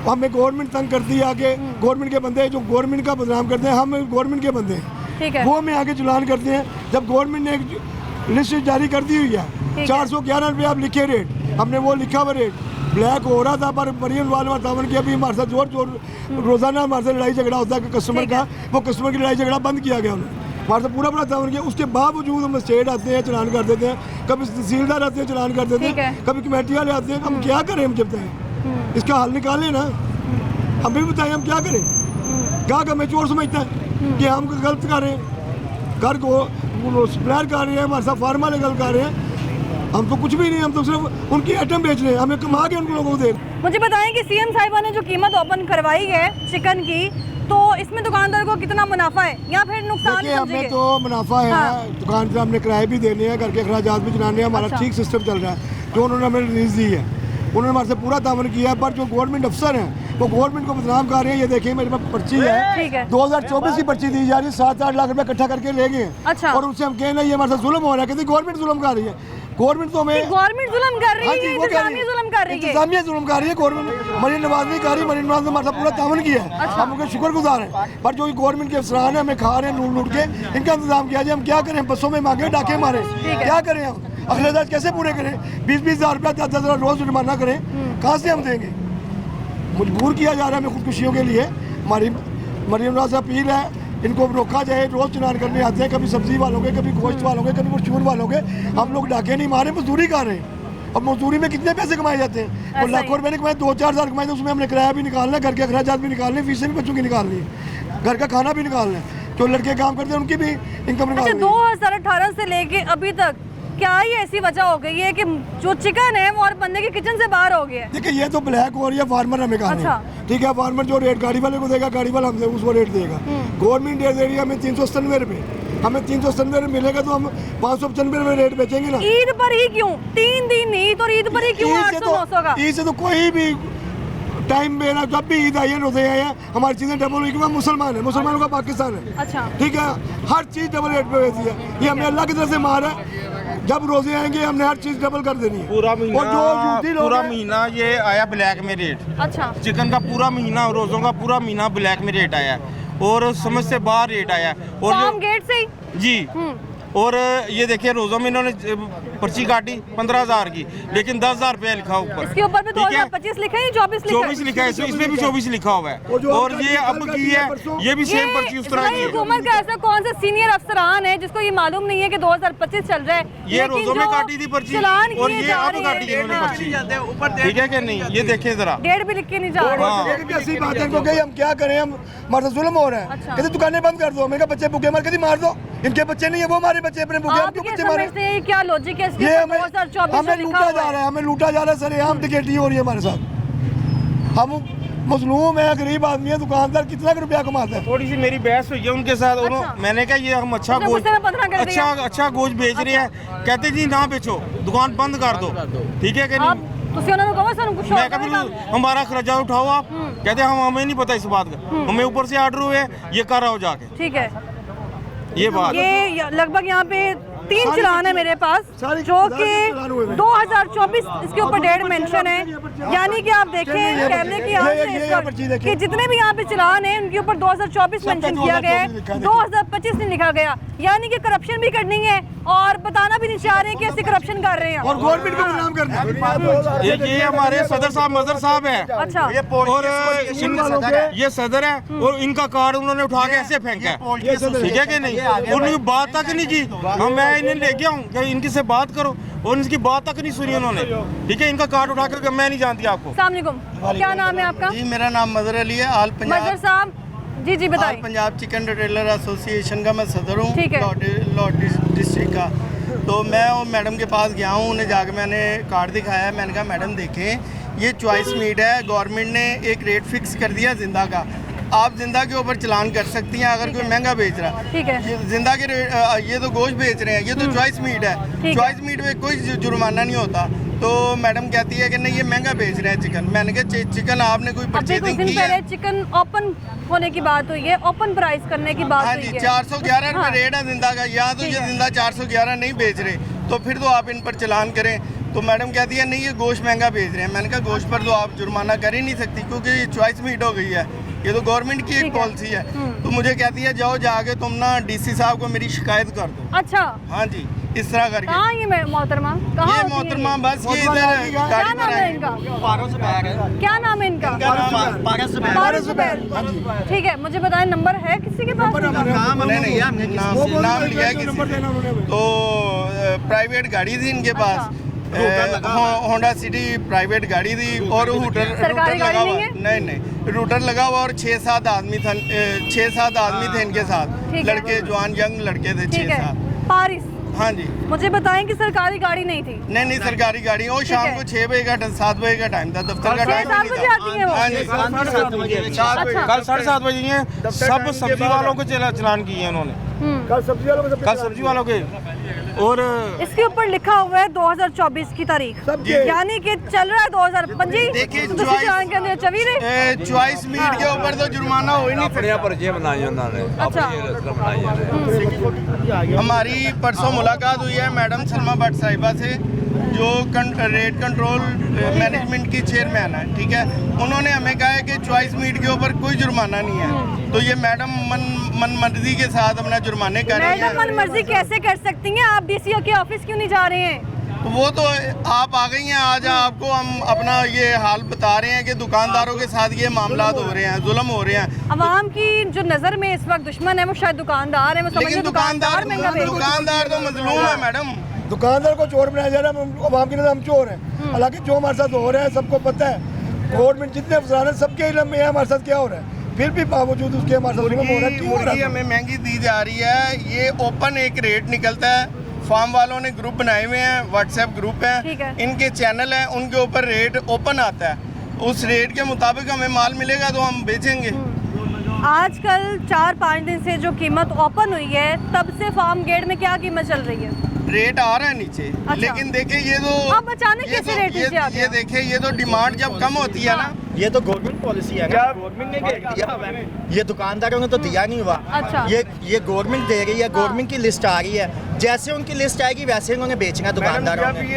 हमें गवर्नमेंट तंग करती है आके, गवर्नमेंट के बंदे जो गवर्नमेंट का बदनाम करते हैं, हम गवर्नमेंट के बंदे हैं, ठीक है। वो हमें आगे चलान करते हैं। जब गवर्नमेंट ने एक लिस्ट जारी कर दी हुई है, है। 411 रुपये आप लिखे रेट, हमने वो लिखा हुआ रेट ब्लैक हो रहा था, पर मरियम वाले तावन की अभी हमारे साथ जोर रोज़ाना हमारे साथ लड़ाई झगड़ा होता है कस्टमर ठीक का, है। वो कस्टमर की लड़ाई झगड़ा बंद किया गया उन्होंने, हमारे साथ पूरा तावन किया। उसके बावजूद हम स्टेट आते हैं, चलान कर देते हैं, कभी तहसीलदार आते हैं, चलान कर देते ठीक हैं, है। कभी कमेटी वाले आते हैं। हम क्या करें, हम जब तक इसका हल निकालें ना, हम भी बताएं हम क्या करें। क्या हमें चोर समझता है कि हम गलत कर रहे हैं, घर को सप्लायर कर रहे हैं, हमारे साथ फार्म वाले गलत कर रहे हैं। हम तो कुछ भी नहीं, हम तो सिर्फ उनकी आइटम बेच रहे हैं, हमें कमा के उन लोगों को दे। मुझे बताएं कि सीएम साहिबा ने जो कीमत ओपन करवाई है चिकन की, तो इसमें दुकानदार को कितना मुनाफा है या फिर नुकसान देखिए, हमें समझिए? तो मुनाफा है। हाँ। दुकान से हमने किराए भी देने हैं, घर के अखराजात भी चलाने हैं, हमारा अच्छा। ठीक सिस्टम चल रहा है। जो उन्होंने हमें रिलीज दी है, उन्होंने हमारे से पूरा तावन किया है। पर जो गवर्नमेंट अफसर हैं, वो गवर्नमेंट को बदनाम कर रहे हैं। ये देखिए मेरे पास पर्ची ठीक है, है। 2024 की पर्ची दी जा रही है, 7-8 लाख रुपए इकट्ठा करके ले गए। अच्छा। और उनसे हम कहना ये हमारे साथ जुल्म हो रहा है, कहते गवर्नमेंट जुल्म कर रही है। गवर्नमेंट तो हमें गवर्नमेंट जुल्म कर रही हाँ है, जी, वो कह रही इंतजामिया जुल्म कर रही है। इंतजामिया जुल्म कर रही है गवर्नमेंट। मरीन नवाज नहीं कर रही, मरीन नवाज ने हमारे साथ पूरा तावन किया है। अच्छा। हम उनके शुक्रगुजार हैं। पर जो गवर्नमेंट के अफसरान हैं, हमें खा रहे हैं लूट के, इनका इंतजाम किया जाए। हम क्या करें, बसों में मांगे, डाके मारे, है। क्या करें हम, अखराजात कैसे पूरे करें? 20-20 हज़ार रुपया 10-10 हज़ार रोज जुर्माना करें, कहाँ से हम देंगे? मजबूर किया जा रहा है हमें खुदकुशियों के लिए। हमारी मरीम नवाज से अपील है, इनको रोका जाए। रोज चलान करने आते हैं, कभी सब्जी वालों के, कभी गोश्त वालों के, कभी परचून वालों के। हम लोग डाके नहीं मारे, मजदूरी कर रहे हैं। अब मजदूरी में कितने पैसे कमाए जाते हैं? ऐसा और ही। लाखों रुपए नहीं कमाए, 2-4 हज़ार कमाए, तो उसमें हमने किराया भी निकालना है, घर के अखराजात भी निकालने, फीसें भी बच्चों की निकालनी है, घर का खाना भी निकालना है, जो लड़के काम करते हैं उनकी भी इनकम अच्छा, निकालनी है। 2018 से लेके अभी तक क्या ये ऐसी वजह हो गई है कि जो चिकन है वो और बंदे के किचन से बाहर हो गया है? देखिए, ये तो ब्लैक हो रही है, फार्मर हमें कहा अच्छा। ठीक है, फार्मर जो रेट गाड़ी वाले को देगा, गाड़ी वाला हमसे उसको रेट देगा। गवर्नमेंट रेट दे रही है हमें 397 रुपये, हमें 397 रुपये मिलेगा तो हम 595 रुपये रेट बेचेंगे ना। ईद पर ही क्यों 3 दिन ईद, और ईद पर ही क्यों 800-900 का? ईद से तो कोई भी टाइम में ना, जब भी ईद आई है, रोजे आए हैं, हमारी चीज़ें डबल हुई, क्योंकि हम मुसलमान है, मुसलमानों का पाकिस्तान है। अच्छा, ठीक है, हर चीज़ डबल रेट पे बेचती है। ये हमें अल्लाह की तरफ से मार है। जब रोजे आएंगे हमने हर चीज़ डबल कर देनी है। पूरा और जो महीना यूटी लोग पूरा हैं- महीना ये आया ब्लैक में रेट। अच्छा, चिकन का पूरा महीना, रोज़ों का पूरा महीना ब्लैक में रेट आया और समझ से बाहर रेट आया। और फार्म गेट से ही? जी, और ये देखिए रोज़ों में इन्होंने पर्ची काटी 15,000 की, लेकिन 10,000 रुपया लिखा ऊपर। इसके ऊपर भी ठीक है? 2025 लिखा है, 24 लिखा है? 24 लिखा है, इसमें भी 24 लिखा हुआ है। और जो और आपका ये अब कल का की दिया है, परसों- ये भी सेम पर्ची उस तरह की इस्लामी है। हुकूमत का ऐसा कौन सा सीनियर अफसरान है जिसको ये मालूम नहीं है कि 2025 चल रहा है? ये लेकिन रोज़ों में जो काटी थी पर्ची चालान और किए ये जा अब रहे काटी हैं, इन्होंने पर्ची। ठीक है कि नहीं? ये देखें जरा। डेढ़ भी लिख के नहीं जा रहे। हाँ। एक कैसी बात है, इनको कही हम क्या करें, हम हमारे साथ जुल्म हो रहा है। अच्छा। कहते दुकानें बंद कर दो। मैंने कहा बच्चे भूखे मार, कहती मार दो, इनके बच्चे नहीं है, वो हमारे बच्चे अपने भूखे, हम आप क्यों क्या बच्चे मारे? समझते हैं क्या लॉजिक है इसके? ये हमें 2024 हमें लिखा लूटा हुआ जा है। रहा है, हमें लूटा जा रहा है। सर हम टिकेटी हो रही है हमारे साथ। हम मजलूम है, गरीब आदमी है, दुकानदार कितना रुपया कमाता है? थोड़ी सी मेरी बहस हुई है उनके साथ। अच्छा। उन्होंने मैंने कहा ये हम अच्छा उसने गोश्त गुस्से में 15 कर दिया। अच्छा गोश्त बेच रहे हैं। कहते जी ना बेचो, दुकान बंद कर दो। ठीक है कि आप नहीं? ਤੁਸੀਂ ਉਹਨਾਂ ਨੂੰ ਕਹੋ ਸਾਨੂੰ ਕੁਝ मैं कभी हमारा खर्चा उठाओ आप। कहते हम हमें नहीं पता इस बात का, हमें ऊपर से ऑर्डर हुए, ये कर आओ जाके। ठीक है, ये बात ये लगभग यहाँ पे 3 सारी चलान है पर्ची- मेरे पास सारी- जो सारी कि चलान हुए हैं। 2024 इसके ऊपर डेट मेंशन है, यानी कि आप देखें ये कैमरे की ये- आंख ये- से ये इस वक्त पर्ची देखिए। कि जितने भी यहाँ पे चलान हैं उनके ऊपर 2024 सबका मेंशन किया गया है, 2024 लिखा है, 2025 नहीं लिखा गया, यानी कि करप्शन भी करनी है और बताना भी नहीं चाह रहे हैं कि ऐसे करप्शन कर रहे हैं। और गवर्नमेंट को बदनाम करना है। ये हमारे सदर साहब मजर साहब है अच्छा और ये सदर है और इनका कार्ड उन्होंने उठा के ऐसे फेंका है, ठीक है कि नहीं, उनकी बात तक नहीं की। हम मैं इन्हें ले गया हूँ कि इनकी से बात करो और इनकी बात तक नहीं सुनी उन्होंने, ठीक है। इनका कार्ड उठा कर मैं नहीं जानती आपको। अस्सलाम वालेकुम, क्या नाम है आपका? जी मेरा नाम मदर अली है। आल मजर पंजाब साहब जी जी आल बताइए। पंजाब चिकन रिटेलर एसोसिएशन का मैं सदर हूँ, ठीक है। लॉट डिस्ट्रिक्ट का। तो मैं वो मैडम के पास गया हूँ, उन्हें जाकर मैंने कार्ड दिखाया। मैंने कहा मैडम देखें ये चॉइस मीट है, गवर्नमेंट ने एक रेट फिक्स कर दिया जिंदा का, आप जिंदा के ऊपर चलान कर सकती हैं अगर कोई महंगा बेच रहा है। ठीक है। ये जिंदा के ये तो गोश्त बेच रहे हैं, ये तो चॉइस मीट है। ठीक है। चॉइस मीट में कोई जुर्माना नहीं होता। तो मैडम कहती है कि नहीं ये महंगा बेच रहे हैं चिकन। मैंने कहा चिकन आपने कोई अभी कुछ परचेजिंग दिन की पहले है? चिकन ओपन होने की बात हुई है, ओपन प्राइस करने की बात हाँ हुई जी, है। 411 हाँ। रुपये रेट है जिंदा का। यहाँ तो ठीक ये है। जिंदा 411 नहीं बेच रहे, तो फिर तो आप इन पर चलान करें। तो मैडम कहती है नहीं ये गोश्त महंगा बेच रहे हैं। मैंने कहा गोश्त पर तो आप जुर्माना कर ही नहीं सकती क्योंकि ये चॉइस मीट हो गई है, ये तो गवर्नमेंट की एक ठीक है। पॉलिसी है। तो मुझे कहती है जाओ जाके तुम ना डीसी साहब को मेरी शिकायत कर दो। अच्छा हाँ जी, इस तरह करके। कहाँ ये मोहतरमा कहाँ ये होती है मोहतरमा बस ये मोहतरमा इधर क्या क्या गाड़ी नाम पर है है। इनका? क्या नाम है इनका? बारह जुबैर। ठीक है, मुझे बताएं नंबर है किसी के पास? नाम लिया है किसी। तो प्राइवेट गाड़ी थी इनके पास, होंडा सिटी प्राइवेट गाड़ी थी और रूटर सरकारी लगा गाड़ी हुआ। नहीं नहीं रूटर लगा हुआ और 6-7 आदमी थे, 6-7 आदमी थे इनके साथ, ठीक है। लड़के जवान यंग लड़के थे ठीक है 6-7। पारिस, हाँ जी, मुझे बताएं कि सरकारी गाड़ी नहीं थी? नहीं सरकारी गाड़ी। वो शाम है। को 6 बजे का 7 बजे का टाइम था, दफ्तर का टाइम 6-7 बजे आती है वो? हाँ जी, 7 बजे। अच्छा। कल 7:30 बजे हैं, सब सब्जी वालों को चलान किए हैं उन्होंने, कल सब्जी वालों को कल सब्जी वालों के। और इसके ऊपर लिखा हुआ है 2024 की तारीख, सबके। यानी कि चल रहा है 2025। देखिए, दूसरी choice- चलान के अंदर चवी रहे। चॉइस मीट के ऊपर तो जुर्माना हो ही नहीं सकता। पर्चे बनाई उन्होंने अच्छा। बनाई है। हमारी परसों मुलाकात हुई है मैडम सलमा भट्ट साहिबा से, जो रेट कंट्रोल मैनेजमेंट की चेयरमैन है, ठीक है। उन्होंने हमें कहा है कि चॉइस मीट के ऊपर कोई जुर्माना नहीं है। तो ये मैडम मन मर्जी के साथ अपना जुर्माने कर रही मैडम है। मन मर्जी कैसे कर सकती हैं? आप डीसीओ के ऑफिस क्यों नहीं जा रहे हैं? तो वो तो आप आ गई हैं, आज आपको हम अपना ये हाल बता रहे हैं कि दुकानदारों के साथ ये मामला हो रहे हैं, जुल्म हो रहे हैं। अवाम की जो नजर में इस वक्त दुश्मन है वो शायद दुकानदार है, वो समझिए लेकिन दुकानदार महंगा बेच रहे हैं। दुकानदार तो मजलूम है मैडम। दुकानदार को चोर बनाया जा रहा है, आवाम की नजर हम चोर हैं। हालांकि जो हमारे साथ हो रहा है सबको पता है, गवर्नमेंट जितने अफसरान हैं सबके इल्म में है हमारे साथ क्या हो रहा है, फिर भी बावजूद उसके हमारे साथ जुल्म हो रहा है। क्यों हो रहा मुर्गी है? हमें महंगी दी जा रही है। ये ओपन एक रेट निकलता है, फार्म वालों ने ग्रुप बनाए हुए हैं, व्हाट्सएप ग्रुप ठीक है। हैं, इनके चैनल हैं, उनके ऊपर रेट ओपन आता है। उस रेट के मुताबिक हमें माल मिलेगा तो हम बेचेंगे। आजकल 4-5 दिन से जो कीमत ओपन हुई है, तब से फार्म गेट में क्या कीमत चल रही है? रेट आ रहा है नीचे। अच्छा। लेकिन देखिए ये तो अब अचानक ये कैसे तो- रेट नीचे आ ये गया? देखिए ये तो डिमांड जब कम होती है ना, ये तो गवर्नमेंट पॉलिसी है ना, गवर्नमेंट ने दिया हुआ है, ये दुकानदारों ने तो दिया नहीं हुआ। अच्छा। ये गवर्नमेंट दे रही है, गवर्नमेंट की लिस्ट आ रही है, जैसे उनकी लिस्ट आएगी वैसे उन्होंने बेचना दुकानदारों जब ने।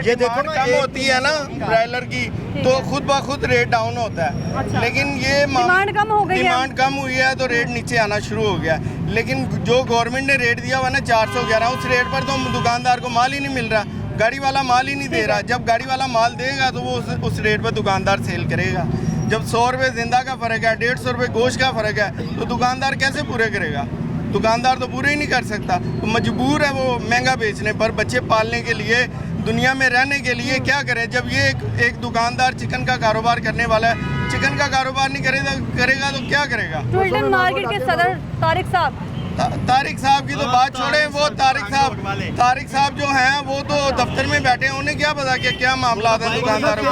ये देखो ना, कम होती है ना ब्रायलर की, तो खुद ब खुद रेट डाउन होता है। अच्छा। लेकिन ये डिमांड कम हो गई है। डिमांड कम हुई है तो रेट नीचे आना शुरू हो गया। लेकिन जो गवर्नमेंट ने रेट दिया हुआ ना 411, उस रेट पर तो दुकानदार को माल ही नहीं मिल रहा, गाड़ी वाला माल ही नहीं दे रहा। जब गाड़ी वाला माल देगा तो वो उस रेट पर दुकानदार सेल करेगा। जब 100 रुपये जिंदा का फ़र्क है, 150 रुपये गोश्त का फ़र्क है, तो दुकानदार कैसे पूरे करेगा? दुकानदार तो पूरे ही नहीं कर सकता, तो मजबूर है वो महंगा बेचने पर। बच्चे पालने के लिए, दुनिया में रहने के लिए क्या करें? जब ये एक दुकानदार चिकन का कारोबार करने वाला है, चिकन का कारोबार नहीं करेगा तो क्या करेगा? टूल्टन मार्केट के सदर तारिक साहब, तारिक साहब की तो बात छोड़े, वो तारिक साहब जो हैं वो तो दफ्तर में बैठे हैं, उन्हें क्या पता कि क्या मामला है दुकानदारों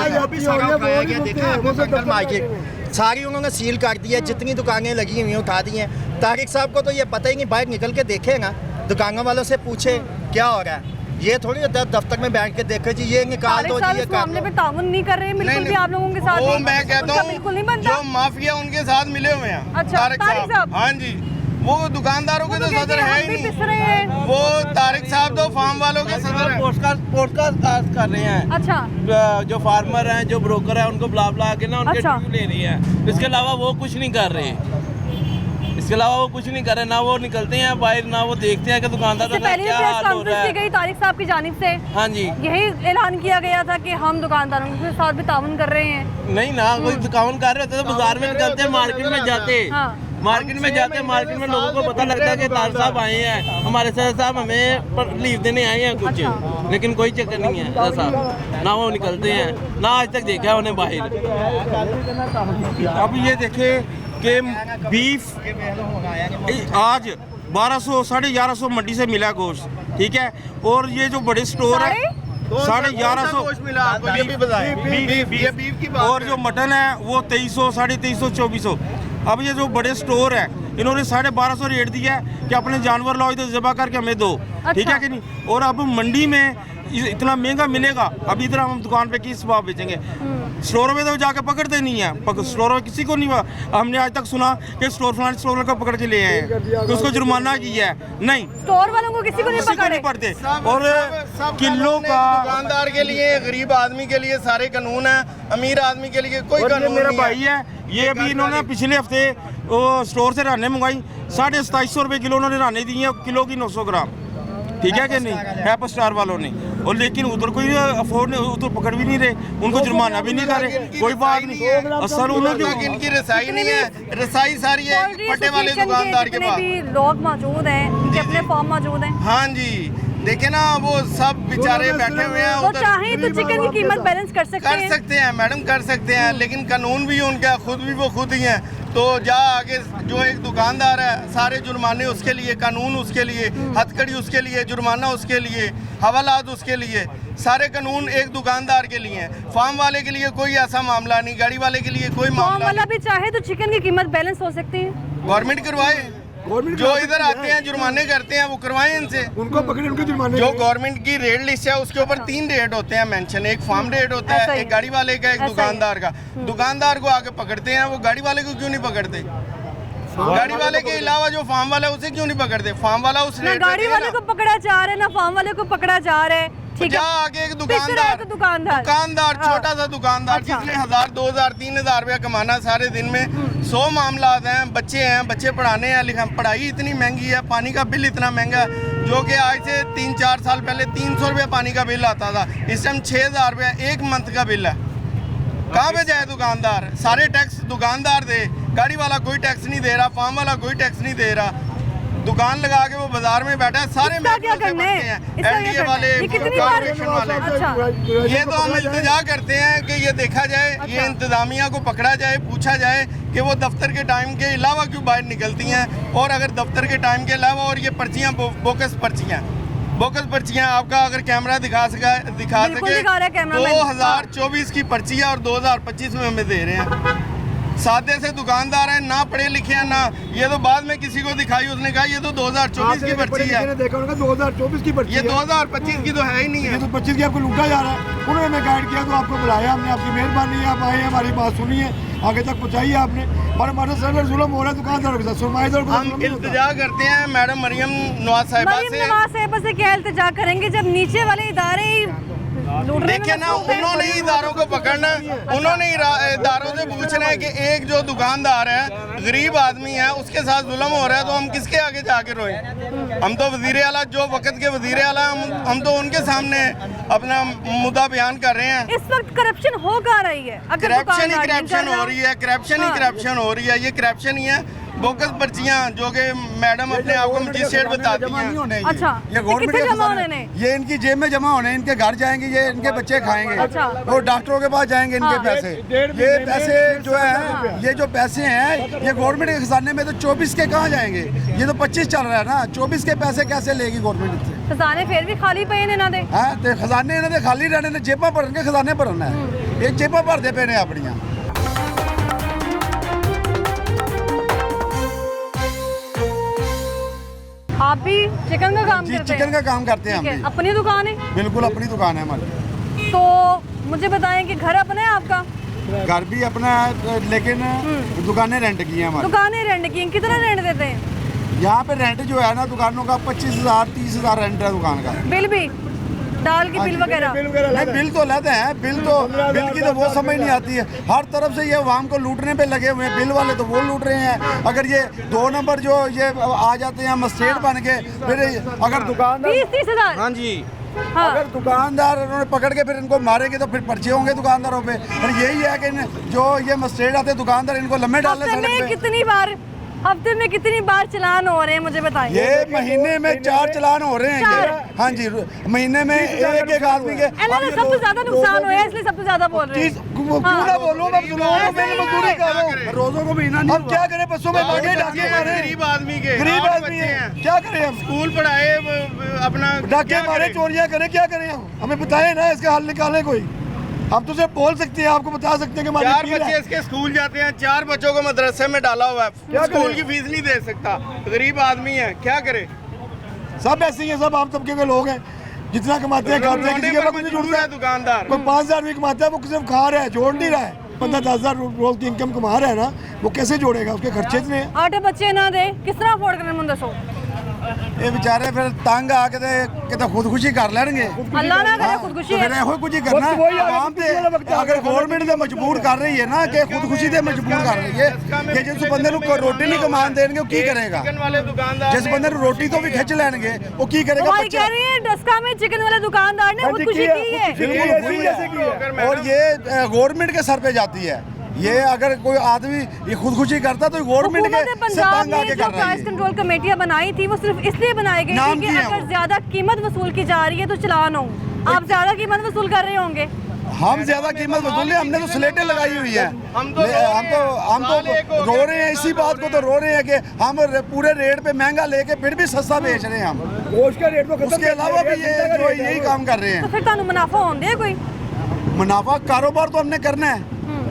के। मार्केट सारी उन्होंने सील कर दी है, जितनी दुकानें लगी हुई हैं उठा दी हैं। तारिक साहब को तो ये पता ही नहीं, बाहर निकल के देखेगा, दुकानों वालों से पूछे क्या हो रहा है। ये थोड़ी होता है दफ्तर में बैठ के देखे जी ये निकाल तारिक दो साहब जी, ये इस कर मामले दो। पे ताउन नहीं कर रहे हैं बिल्कुल भी आप लोगों के साथ? वो नहीं। मैं कहता उनका बिल्कुल नहीं हूँ बनता। जो माफिया उनके साथ मिले हुए हैं अच्छा, तारिक तारिक साहब। हाँ जी, वो दुकानदारों के तो सदर है ही हम भी पिस नहीं। रहे हैं। वो तारिक साहब तो फार्म वालों के सदर है। पॉडकास्ट कर रहे हैं। अच्छा जो फार्मर हैं, जो ब्रोकर हैं, उनको बुला बुला के ना उनके अच्छा। इंटरव्यू ले रही हैं। इसके अलावा वो कुछ नहीं कर रहे। इसके अलावा वो कुछ नहीं कर रहे, ना वो निकलते हैं बाहर, ना वो देखते हैं कि दुकानदार इससे का पहले क्या प्रेस हाल हो रहा कॉन्फ्रेंस की है। गई तारिक साहब की जानिब से, हाँ जी। यही ऐलान किया गया था कि हम दुकानदारों के साथ भी ताउन कर रहे हैं। नहीं ना, कोई दुकान कर रहे होते तो बाजार में निकलते हैं, मार्केट में जाते। हाँ। मार्केट में जाते हैं, मार्केट में लोगों को पता लगता है कि तार साहब आए हैं, हमारे सर साहब हमें लीव देने आए हैं कुछ। अच्छा। लेकिन कोई चक्कर नहीं है सर साहब, ना वो निकलते हैं, ना आज तक देखा है उन्हें बाहर। अब ये देखे कि बीफ आज 1200 1150 मंडी से मिला गोश्त, ठीक है। और ये जो बड़े स्टोर है 1150 गोश्त मिला आपको, ये भी बताएं। ये बीफ की बात और जो मटन है वो 2300 2350 2400। अब ये जो बड़े स्टोर है इन्होंने 1250 रेट दिया है कि अपने जानवर लाओ इधर ज़बह करके हमें दो, ठीक है कि नहीं। और अब मंडी में इतना महंगा मिलेगा, अब इधर हम दुकान पे किस भाव बेचेंगे। स्टोरों में तो जाके पकड़ते नहीं है, स्टोरों में किसी को नहीं हुआ। हमने आज तक सुना कि स्टोर फलाने स्टोर का पकड़ के ले आए हैं, तो उसको जुर्माना किया है। नहीं, स्टोर वालों को किसी को नहीं किसी को नहीं पकड़े। पड़ते। और किलो का दुकानदार के लिए, गरीब आदमी के लिए सारे कानून है, अमीर आदमी के लिए कोई और ये कानून मेरा नहीं भाई है, ये अभी इन्होंने पिछले हफ्ते वो स्टोर से राने मंगवाई, 2750 रुपये किलो उन्होंने राने दी हैं, किलो की 900 ग्राम, ठीक है कि नहीं, हैप स्टार वालों ने। और लेकिन उधर कोई अफोर्ड नहीं, उधर पकड़ भी नहीं रहे, उनको जुर्माना भी नहीं कर रहे, कोई बात नहीं। असर उन्होंने इनकी रसाई नहीं है, रसाई सारी है पोल्ट्री पट्टे वाले एसोसिएशन दुकानदार के जितने पास। भी लोग मौजूद हैं, उनके अपने फॉर्म मौजूद हैं, हाँ जी, देखे ना वो सब बेचारे बैठे हुए हैं वो उधर। चाहें तो चिकन की कीमत बैलेंस कर सकते कर हैं। सकते हैं मैडम, कर सकते हैं, लेकिन कानून भी उनका, खुद भी वो खुद ही हैं। तो जा आगे जो एक दुकानदार है, सारे जुर्माने उसके लिए, कानून उसके लिए, हथकड़ी उसके लिए, जुर्माना उसके लिए, हवालात उसके लिए, सारे कानून एक दुकानदार के लिए हैं। फार्म वाले के लिए कोई ऐसा मामला नहीं, गाड़ी वाले के लिए कोई फॉर्म मामला वाला भी चाहे तो चिकन की कीमत बैलेंस हो सकती है। नहीं। गवर्नमेंट करवाए, जो इधर आते हैं जुर्माने करते हैं वो करवाएं इनसे। उनको पकड़े, उनके जुर्माने जो गवर्नमेंट की रेट लिस्ट है उसके ऊपर 3 रेट होते हैं मेंशन, एक फार्म रेट होता ऐसा है, ही। एक गाड़ी वाले का, एक ऐसा ही। दुकानदार का। दुकानदार को आगे पकड़ते हैं, वो गाड़ी वाले को क्यों नहीं पकड़ते? गाड़ी वाले के अलावा जो फार्म वाला है उसे क्यों नहीं पकड़ते? फार्म वाला उस ना रेट गाड़ी वाले को पकड़ा जा रहा है, ना फार्म वाले को पकड़ा जा रहा है, ठीक जा है। आगे एक पिस रहा है दुकानदार, तो दुकानदार दुकानदार हाँ। छोटा सा दुकानदार अच्छा। जिसने 1000 2000 3000 रुपया कमाना सारे दिन में। 100 मामला हैं, बच्चे पढ़ाने हैं, लिखा, पढ़ाई इतनी महंगी है, पानी का बिल इतना महंगा है, जो कि आज से 3-4 साल पहले 300 रुपया पानी का बिल आता था, इस टाइम 6000 रुपया एक मंथ का बिल है। कहाँ पे जाए दुकानदार? सारे टैक्स दुकानदार दे, गाड़ी वाला कोई टैक्स नहीं दे रहा, फार्म वाला कोई टैक्स नहीं दे रहा, दुकान लगा के वो बाजार में बैठा है, सारे इसका क्या महकमे से करना बढ़ते है? हैं, इसका क्या एनडीए करना वाले, है? ये कितनी बार कॉर्पोरेशन वाले। अच्छा। ये तो हम इल्तिजा करते हैं कि ये देखा जाए, ये इंतजामिया को पकड़ा जाए, पूछा जाए कि वो दफ्तर के टाइम के अलावा क्यों बाहर निकलती हैं। और अगर दफ्तर के टाइम के अलावा, और ये पर्चियाँ बोकस पर्चियाँ आपका अगर कैमरा दिखा बिल्कुल सके दिखा रहा है कैमरामैन। 2024 की पर्ची है और 2025 में हमें दे रहे हैं। सादे से दुकानदार हैं, ना पढ़े लिखे हैं, ना, ये तो बाद में किसी को दिखाई, उसने कहा ये तो 2024 की पर्ची है, देखा उनका 2024 की पर्ची ये है। 2025 की तो है ही नहीं ये है। तो 25 की आपको लूटा जा रहा है। उन्होंने हमें गाइड किया तो आपको बुलाया हमने, आपकी मेहरबानी है, आप आए, हमारी बात सुनी है, आगे तक पहुँचाई है आपने। और हमारे सर जुल्म हो रहा है दुकानदारों के साथ, सरमाएदार को हम जुल्म नहीं होता। इल्तिजा करते हैं मैडम मरियम नवाज साहिबा मरीम से, नवाज साहिबा से क्या इल्तिजा करेंगे जब नीचे वाले इदारे ही लूट रहे हैं? देखिए ना, उन्होंने ही इदारों को पकड़ना है, उन्होंने ही इदारों से पूछना है कि एक जो दुकानदार है, गरीब आदमी है, उसके साथ जुल्म हो रहा है, तो हम किसके आगे जाके रोएं? हम तो वजीर आला, जो वक्त के वजीर आला, हम तो उनके सामने अपना मुद्दा बयान कर रहे हैं। इस वक्त करप्शन हो कहाँ रही है? अगर करप्शन ही दुकानदार नहीं करप्शन कर रहा- हो रही है, करप्शन ही हाँ। करप्शन हो रही है, ये करप्शन ही है। बोकस पर्चियाँ जो कि मैडम अपने आप को मजिस्ट्रेट बताती हैं। अच्छा, ये गवर्नमेंट कितने के जमा खजाने- होने ने? ये इनकी जेब में जमा होने, इनके घर जाएंगे, ये इनके बच्चे खाएंगे, अच्छा। और डॉक्टरों के पास जाएंगे इनके हाँ। पैसे। ये पैसे जो है, ये जो पैसे हैं, ये गवर्नमेंट के खजाने में तो 24 के कहाँ जाएंगे? ये तो 25 चल रहा है ना, 24 के पैसे कैसे लेगी गवर्नमेंट इससे? खजाने फिर भी खाली पे ने ना दे। हाँ, तो खजाने इन्होंने खाली रहने ने, जेबा भरन के खजाने भरना है, ये जेबा भरते पे ने अपनियां। आप भी चिकन का काम जी, करते हैं? चिकन का काम करते हैं हम ठीक है, भी। अपनी दुकान है? बिल्कुल अपनी दुकान है हमारी। तो मुझे बताएं कि घर अपना है आपका? घर भी अपना है, लेकिन दुकानें रेंट की हैं हमारी। दुकानें रेंट की हैं, कितना रेंट देते हैं? यहाँ पे रेंट जो है ना दुकानों का 25,000 30,000 रेंट है दुकान का। बिल भी दाल की बिल वगैरह नहीं, बिल तो लेते हैं, बिल की तो वो समझ नहीं आती है। हर तरफ से ये आवाम को लूटने पे लगे हुए हैं। बिल वाले तो वो लूट रहे हैं। अगर ये 2 नंबर जो ये आ जाते हैं मस्टेट बन के, फिर अगर दुकानदार 30,000 हाँ जी, हाँ अगर दुकानदार उन्होंने पकड़ के फिर इनको मारेंगे तो फिर पर्चे होंगे दुकानदारों पे। और यही है कि जो ये मस्टेट आते हैं दुकानदार इनको लम्बे डालने हफ्ते सड़क में पे। हफ्ते में कितनी बार चलान हो रहे हैं मुझे बताइए। ये महीने में 4 चलान हो रहे हैं ये। हाँ जी, महीने में एक आदमी के। सबसे ज्यादा नुकसान हुआ है इसलिए सबसे ज्यादा बोल रहे हैं। क्यों ना बोलो, मैं मजदूरी कर रहा हूँ, रोजों को महीना नहीं। अब क्या करें, बसों में लगे डाके मारे, गरीब आदमी के गरीब और आदमी बच्चे है, हैं। क्या करें हम? स्कूल पढ़ाए अपना डाके मारे, चोरियां करें, क्या करें हम? हमें बताएं ना, इसका हल निकालें कोई। हम तो सिर्फ बोल सकते हैं, आपको बता सकते हैं कि हमारी 4 अपील है। बच्चे इसके स्कूल जाते हैं, 4 बच्चों को मदरसे में डाला हुआ है, स्कूल की फीस नहीं दे सकता, गरीब आदमी है, क्या करे? सब ऐसे ही हैं, सब आम तबके के लोग हैं, जितना कमाते हैं खाते हैं, किसी के पास कुछ नहीं जुड़ता है। दुकानदार कोई 5,000 भी कमाता है, वो सिर्फ खा रहा है, जोड़ नहीं रहा है। बंदा 10,000 रोज की इनकम कमा रहा है ना, वो कैसे जोड़ेगा? उसके खर्चे इतने हैं। 8 बच्चे ना दे किस तरह अफोर्ड करने मुंह दसो। ये बेचारे फिर तंग आके किते खुदकुशी कर लेंगे। अल्लाह ना करे खुदकुशी तो फिर है। ਇਹੋ ਕੁਝ ਹੀ करना आवाम ਤੇ अगर गवर्नमेंट ਦੇ ਮਜਬੂਰ ਕਰ ਰਹੀ ਹੈ ਨਾ ਕਿ खुदकुशी ਤੇ ਮਜਬੂਰ ਕਰ ਰਹੀ ਹੈ ਕਿ ਜਿਸ ਬੰਦੇ ਨੂੰ ਕੋਈ ਰੋਟੀ ਨਹੀਂ ਕਮਾਉਣ ਦੇਣਗੇ ਉਹ ਕੀ ਕਰੇਗਾ? चिकन वाले दुकानदार जिस बंदे ਨੂੰ ਰੋਟੀ ਤੋਂ ਵੀ ਖਿੱਚ ਲੈਣਗੇ ਉਹ ਕੀ ਕਰੇਗਾ? हमारी कह रही है डस्का में चिकन वाले दुकानदार ने खुदकुशी की है। बिल्कुल हुई है और ये गवर्नमेंट के सर पे जाती है। ये अगर कोई आदमी ये खुदकुशी करता तो गवर्नमेंट के हुकूमत से पंजाब तंग ने आके जो कर रही प्राइस है। कंट्रोल कमेटियां बनाई थी वो सिर्फ इसलिए बनाई गई नाम थी कि की है अगर वो। ज्यादा कीमत वसूल की जा रही है तो चलान हो। आप ज्यादा कीमत वसूल कर रहे होंगे। हम ज्यादा कीमत वसूल नहीं, हमने तो स्लेटें लगाई हुई है। हम तो रो रहे हैं, इसी बात को तो रो रहे हैं कि हम पूरे रेट पे महंगा लेके फिर भी सस्ता बेच रहे हैं हम। गोश्त का रेट तो उसके अलावा भी ये जो यही काम कर रहे तो हैं। फिर ਤੁਹਾਨੂੰ मुनाफा होंगे कोई? मुनाफा कारोबार तो हमने करना है।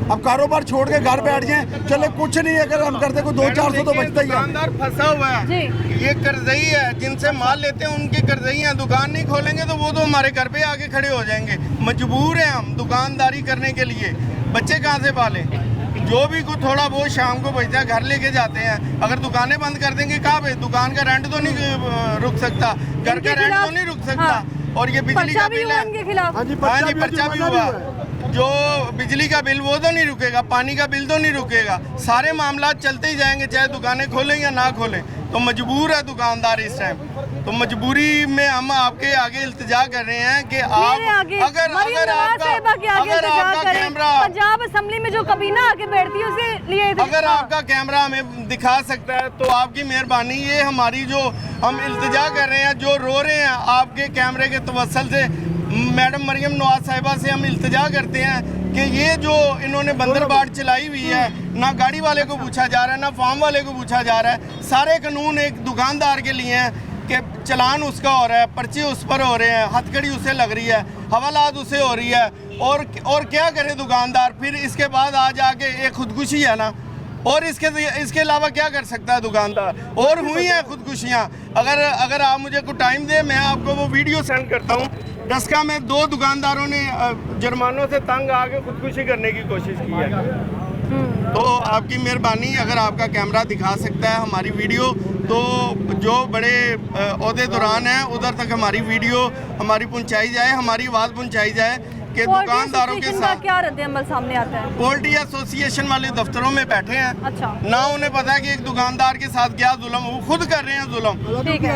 अब कारोबार छोड़ के घर बैठ जाए, चले कुछ नहीं अगर हम करते कोई 200-400 तो बचता ही है। दुकानदार फंसा हुआ है, जी। ये कर्जई है, जिनसे माल लेते हैं उनके कर्जई हैं। दुकान नहीं खोलेंगे तो वो तो हमारे घर पे आके खड़े हो जाएंगे। मजबूर हैं हम दुकानदारी करने के लिए। बच्चे कहाँ से पाले? जो भी कुछ थोड़ा बहुत शाम को बचता है घर लेके जाते हैं। अगर दुकानें बंद कर देंगे कहाँ पे? दुकान का रेंट तो नहीं रुक सकता, घर का रेंट तो नहीं रुक सकता। और ये बिजली का बिल है, इनके खिलाफ। हाँ जी, पर्चा भी हुआ। जो बिजली का बिल वो तो नहीं रुकेगा, पानी का बिल तो नहीं रुकेगा, सारे मामला चलते ही जाएंगे चाहे दुकानें खोलें या ना खोलें। तो मजबूर है दुकानदार इस टाइम। तो मजबूरी में हम आपके आगे इल्तिजा कर रहे हैं कि आप अगर आपका कैमरा पंजाब असेंबली में जो कबीना आके बैठती है उसे लिए अगर आपका कैमरा हमें दिखा सकता है तो आपकी मेहरबानी। ये हमारी जो हम इल्तिजा कर रहे हैं, जो रो रहे हैं, आपके कैमरे के तवस्सुल से मैडम मरियम नवाज साहिबा से हम इल्तिजा करते हैं कि ये जो इन्होंने बंदरबाट चलाई हुई है, ना गाड़ी वाले को पूछा जा रहा है, ना फार्म वाले को पूछा जा रहा है। सारे कानून एक दुकानदार के लिए हैं कि चलान उसका हो रहा है, पर्चे उस पर हो रहे हैं, हथकड़ी उसे लग रही है, हवालात उसे हो रही है। और क्या करे दुकानदार? फिर इसके बाद आ जाके एक खुदकुशी है ना, और इसके अलावा क्या कर सकता है दुकानदार? और हुई हैं खुदकुशियाँ। अगर आप मुझे कुछ टाइम दें, मैं आपको वो वीडियो सेंड करता हूँ। डस्का में 2 दुकानदारों ने जुर्मानों से तंग आके खुदकुशी करने की कोशिश की है। तो आपकी मेहरबानी, अगर आपका कैमरा दिखा सकता है हमारी वीडियो, तो जो बड़े ओहदे दौरान हैं उधर तक हमारी वीडियो हमारी पहुंचाई जाए, हमारी आवाज़ पहुंचाई जाए कि दुकानदारों के साथ क्या रद्द अमल सामने आता है? पोल्ट्री एसोसिएशन वाले दफ्तरों में बैठे हैं। अच्छा। ना उन्हें पता है कि एक दुकानदार के साथ क्या जुल्म, वो खुद कर रहे हैं जुल्म। ठीक है।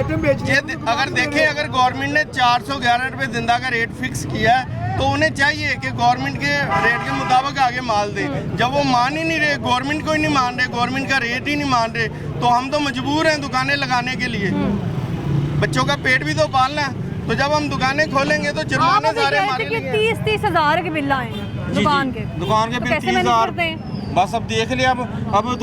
अगर देखें, अगर गवर्नमेंट ने 411 रुपये जिंदा का रेट फिक्स किया है तो उन्हें चाहिए कि गवर्नमेंट के रेट के मुताबिक आगे माल दे। जब वो मान ही नहीं रहे, गवर्नमेंट को ही नहीं मान रहे, गवर्नमेंट का रेट ही नहीं मान रहे, तो हम तो मजबूर हैं दुकानें लगाने के लिए। बच्चों का पेट भी तो पालना है। तो जब हम दुकानें खोलेंगे तो जुर्माने सारे हमारे लिए हैं। 30-30 हज़ार के बिल आए दुकान के दुकान के बिल 30,000। बस अब देख लिया। अब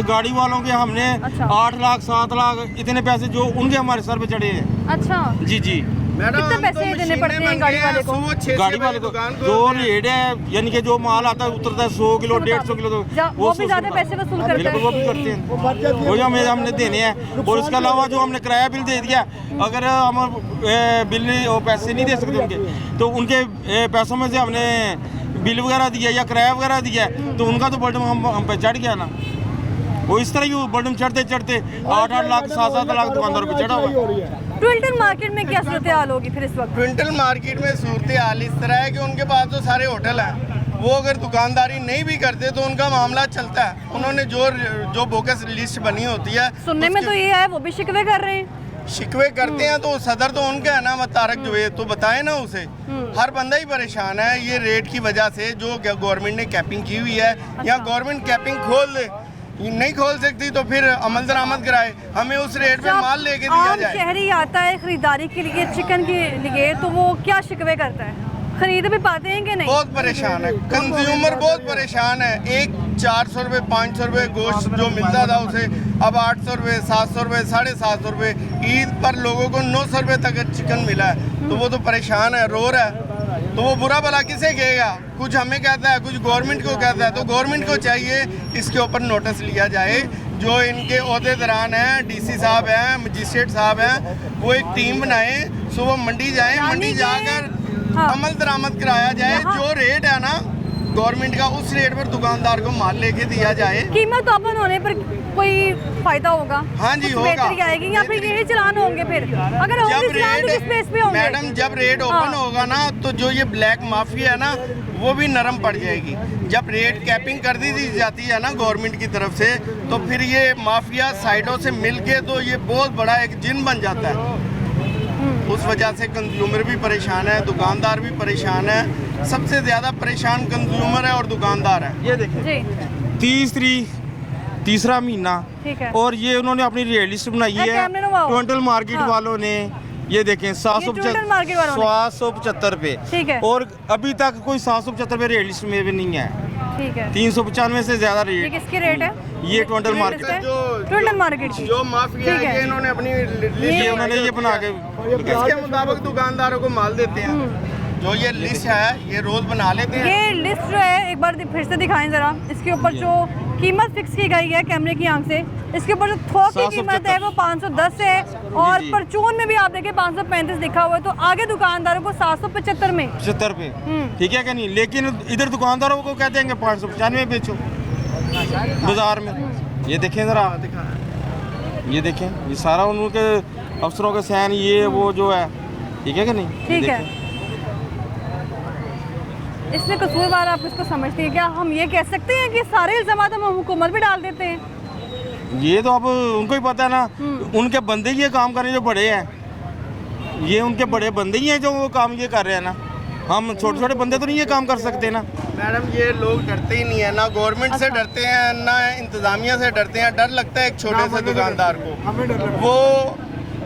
गाड़ी वालों के हमने 8 लाख 7 लाख इतने पैसे जो उनके हमारे सर पे चढ़े हैं। अच्छा जी जी। कितने पैसे देने पड़ते हैं गाड़ी वाले को? गाड़ी वाले को जो रेट है, यानी कि जो माल आता है उतरता है 100 किलो 150 किलो, तो वो भी ज्यादा पैसे वसूल करते हैं। बिल्कुल वो भी करते हैं, वो जो हमें हमने देने हैं। और इसके अलावा जो हमने किराया बिल दे दिया, अगर हम बिल वो पैसे नहीं दे सकते उनके, तो उनके पैसों में से हमने बिल वगैरह दिया या किराया वगैरह दिया, तो उनका तो बर्डन हम पे चढ़ गया ना। वो इस तरह ही बर्डन चढ़ते चढ़ते 8-8 लाख 7-7 लाख दुकानदारों पे चढ़ा हुआ है। ट्विल्टन मार्केट में क्या सूरत हाल होगी फिर इस वक्त? क्विंटल मार्केट में सूरत हाल इस तरह है कि उनके पास तो सारे होटल हैं, वो अगर दुकानदारी नहीं भी करते तो उनका मामला चलता है। उन्होंने जो बोगस लिस्ट बनी होती है, सुनने में तो ये है वो भी शिकवे कर रहे हैं। शिकवे करते हैं तो सदर तो उनका है ना, तारक जुवैद, तो बताए ना उसे। हर बंदा ही परेशान है ये रेट की वजह से, जो गवर्नमेंट ने कैपिंग की हुई है। या गवर्नमेंट कैपिंग खोल दे, नहीं खोल सकती तो फिर अमल दरामद कराए, हमें उस रेट पे माल लेके दिया आम जाए। शहरी आता है खरीदारी के लिए चिकन के लिए, तो वो क्या शिकवे करता है? खरीद भी पाते हैं कि नहीं? बहुत परेशान है कंज्यूमर, बहुत परेशान है। एक 400 रुपये 500 रुपये गोश्त जो मिलता था उसे अब 800 रुपये 700 रुपये 750 रुपये, ईद पर लोगों को 900 रुपये तक चिकन मिला है, तो वो तो परेशान है, रो रहा है। तो वो बुरा भला किसे कहेगा? कुछ हमें कहता है, कुछ गवर्नमेंट को कहता है। तो गवर्नमेंट को चाहिए इसके ऊपर नोटिस लिया जाए। जो इनके ओहदेदारान हैं, डीसी साहब हैं, मजिस्ट्रेट साहब हैं, वो एक टीम बनाए, सुबह मंडी जाए, मंडी जाकर अमल दरामद कराया जाए। जो रेट है ना गवर्नमेंट का, उस रेट पर दुकानदार को माल लेके दिया जाए। कीमत ओपन होने पर कोई फायदा होगा? हाँ जी, कुछ होगा। बेहतरी आएगी या फिर यही चलान होंगे? फिर अगर होंगे चलान तो किस बेस पे होंगे? मैडम जब रेट ओपन होगा ना, तो जो ये ब्लैक माफिया है ना, वो भी नरम पड़ जाएगी। जब रेट कैपिंग कर दी जाती है ना गवर्नमेंट की तरफ से, तो फिर ये माफिया साइडों से मिलके तो ये बहुत बड़ा एक जिन बन जाता है। उस वजह से कंज्यूमर भी परेशान है, दुकानदार भी परेशान है। सबसे ज्यादा परेशान कंज्यूमर है और दुकानदार है। ये देखिए जी 30 तारीख तीसरा महीना, ठीक है। और ये उन्होंने अपनी रेट लिस्ट बनाई है कैमरे में वो। ट्विंटल मार्केट हाँ। वालों ने। ये देखें ट्विंटल मार्केट वालों ने। 775 रुपये, ठीक है। और अभी तक कोई 775 रुपये रेट लिस्ट में भी नहीं है। ठीक है। 395 से ज्यादा ये रेट किसकी रेट है? ये ट्विंटल मार्केट, ट्विंटल मार्केट की। जो माफिया ठीक है है। ये इन्होंने अपनी ये उन्होंने ये बना के इसके मुताबिक दुकानदारों को माल देते हैं। जो ये लिस्ट है ये रोज बना लेते हैं। ये लिस्ट जो है एक बार फिर से दिखाएं जरा। इसके ऊपर जो कीमत फिक्स की गई है कैमरे की आंख से, इसके ऊपर जो थोक की कीमत है वो 510 है, और जी। परचून में भी आप देखें 535 लिखा हुआ है। तो आगे दुकानदारों को 775 में। 75 रुपये, ठीक है क्या नहीं? लेकिन इधर दुकानदारों को कहते हैं कि 595 बेचो बाजार में। ये देखें ज़रा, ये देखें, ये सारा उनके अफसरों के सैन, ये वो जो है, ठीक है कि नहीं? ये ठीक है। देखें। इसमें कसूरवार आप इसको समझती हैं क्या? हम ये कह सकते हैं कि सारे इल्ज़ाम हम हुकूमत भी डाल देते हैं? ये तो अब उनको ही पता है ना, उनके बंदे ही ये काम कर रहे हैं जो बड़े हैं। ये उनके बड़े बंदे ही हैं जो वो काम ये कर रहे हैं ना। हम छोटे छोटे बंदे तो नहीं ये काम कर सकते ना। मैडम ये लोग डरते ही नहीं है, ना गवर्नमेंट से डरते हैं, ना इंतजामिया से डरते हैं। डर लगता है एक छोटे से दुकानदार को। वो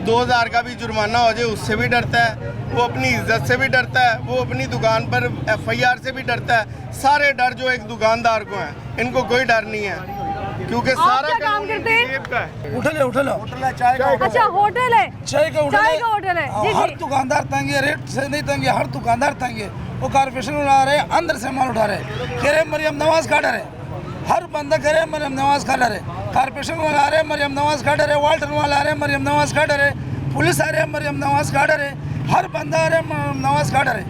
2000 का भी जुर्माना हो जाए उससे भी डरता है, वो अपनी इज्जत से भी डरता है, वो अपनी दुकान पर FIR से भी डरता है। सारे डर जो एक दुकानदार को हैं, इनको कोई डर नहीं है, क्योंकि आप सारा क्या काम करते हैं? जेब का है। होटल है, होटल है, चाय का अच्छा होटल है, चाय का चाय का होटल है। जी हर जी। दुकानदार तंगे, रेट से नहीं तंगे, हर दुकानदार तंगे। वो कारपोरेशन उठा रहे, अंदर से माल उठा रहे, कह रहे मरियम नवाज का डर है। हर बंदा कह रहे मरियम नवाज का डर है। कारपोरेशन वाला आ रहे मरियम नवाज का डर है, वाल्टन वाला आ रहे मरियम नवाज का डर है, पुलिस आ रहे मरियम नवाज का डर है, हर बंदा आ रहे मरियम नवाज का डर है।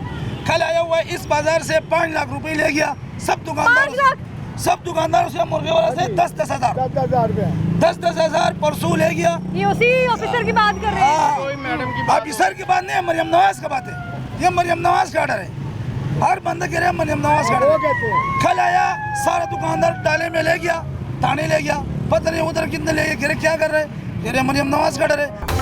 कल आया हुआ इस बाजार से 5 लाख रुपए ले गया सब दुकानदार, सब दुकानदारों से, मुर्गे वाला से 10-10 हज़ार, 10-10 हज़ार परसों ले गया। ये उसी ऑफिसर की बात कर रहे हैं? कोई मैडम की ऑफिसर की बात नहीं है, मरियम नवाज का बात है। ये मरियम नवाज का डर है, हर बंदा कह रहे हैं मरियम नवाज का डर है। कल आया सारा दुकानदार डाले में ले गया, थाने ले गया, पता नहीं उधर कितने ले गए, कह रहे क्या कर रहे, कह रहे मरियम नवाज का डर है।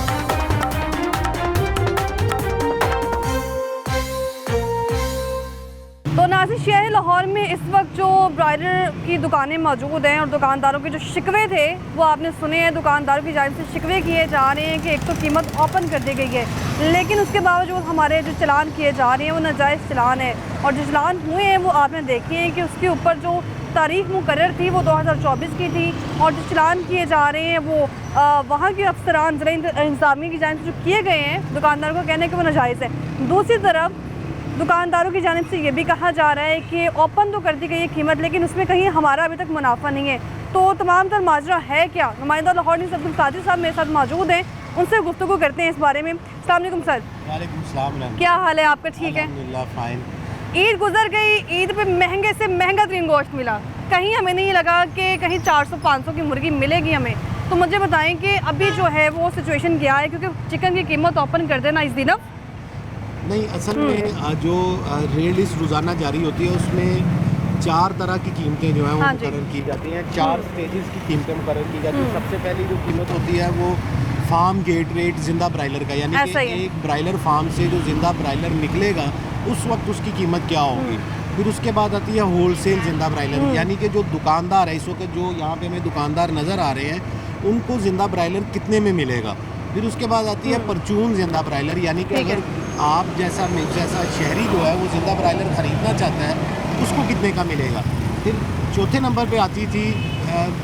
तो नाज़रीन, शहर लाहौर में इस वक्त जो ब्राइडल की दुकानें मौजूद हैं और दुकानदारों के जो शिकवे थे वो आपने सुने हैं। दुकानदारों की जानिब से शिकवे किए जा रहे हैं कि एक तो कीमत ओपन कर दी गई है, लेकिन उसके बावजूद हमारे जो चलान किए जा रहे हैं वो नाजायज़ चलान है। और जो चलान हुए हैं वो आपने देखे हैं कि उसके ऊपर जो तारीख मुकर्रर थी वो 2024 की थी, और जो चलान किए जा रहे हैं वो वहाँ के अफसरान ज़िला इंतज़ामिया की जानिब से जो किए गए हैं, दुकानदारों को कहने कि वो नाजायज़ है। दूसरी तरफ दुकानदारों की जानिब से ये भी कहा जा रहा है कि ओपन तो कर दी गई है कीमत, लेकिन उसमें कहीं हमारा अभी तक मुनाफा नहीं है। तो तमाम तर माजरा है क्या? नुमाइंदा लाहौर न्यूज़ अब्दुल कादिर साहब मेरे साथ मौजूद हैं, उनसे गुफ्तगू करते हैं इस बारे में। अस्सलाम वालेकुम सर। वालेकुम सलाम। क्या हाल है आपका? ठीक है। अल्हम्दुलिल्लाह फाइन। ईद गुजर गई, ईद पे महंगे से महंगा तरीन गोश्त मिला, कहीं हमें नहीं लगा कि कहीं 400-500 की मुर्गी मिलेगी हमें। तो मुझे बताएं कि अभी जो है वो सिचुएशन क्या है, क्योंकि चिकन की कीमत ओपन कर देना इस दिन अब नहीं, असल में जो रेट लिस्ट रोज़ाना जारी होती है उसमें 4 तरह की कीमतें जो हैं वो हाँ जी। मुकर्रर की जाती हैं। 4 स्टेजेस की कीमतें मुकर्रर की जाती हैं। सबसे पहली जो कीमत होती है वो फार्म गेट रेट जिंदा ब्रायलर का, यानी ऐसा ही कि है। एक ब्रायलर फार्म से जो जिंदा ब्रायलर निकलेगा उस वक्त उसकी कीमत क्या होगी। फिर उसके बाद आती है होलसेल जिंदा ब्रायलर, यानी कि जो दुकानदार है इस वक्त जो यहाँ पे हमें दुकानदार नज़र आ रहे हैं उनको जिंदा ब्रायलर कितने में मिलेगा। फिर उसके बाद आती है परचून जिंदा ब्रायलर, यानी कि ठीक है। अगर आप जैसा शहरी जो है वो जिंदा ब्रायलर ख़रीदना चाहता है उसको कितने का मिलेगा। फिर चौथे नंबर पे आती थी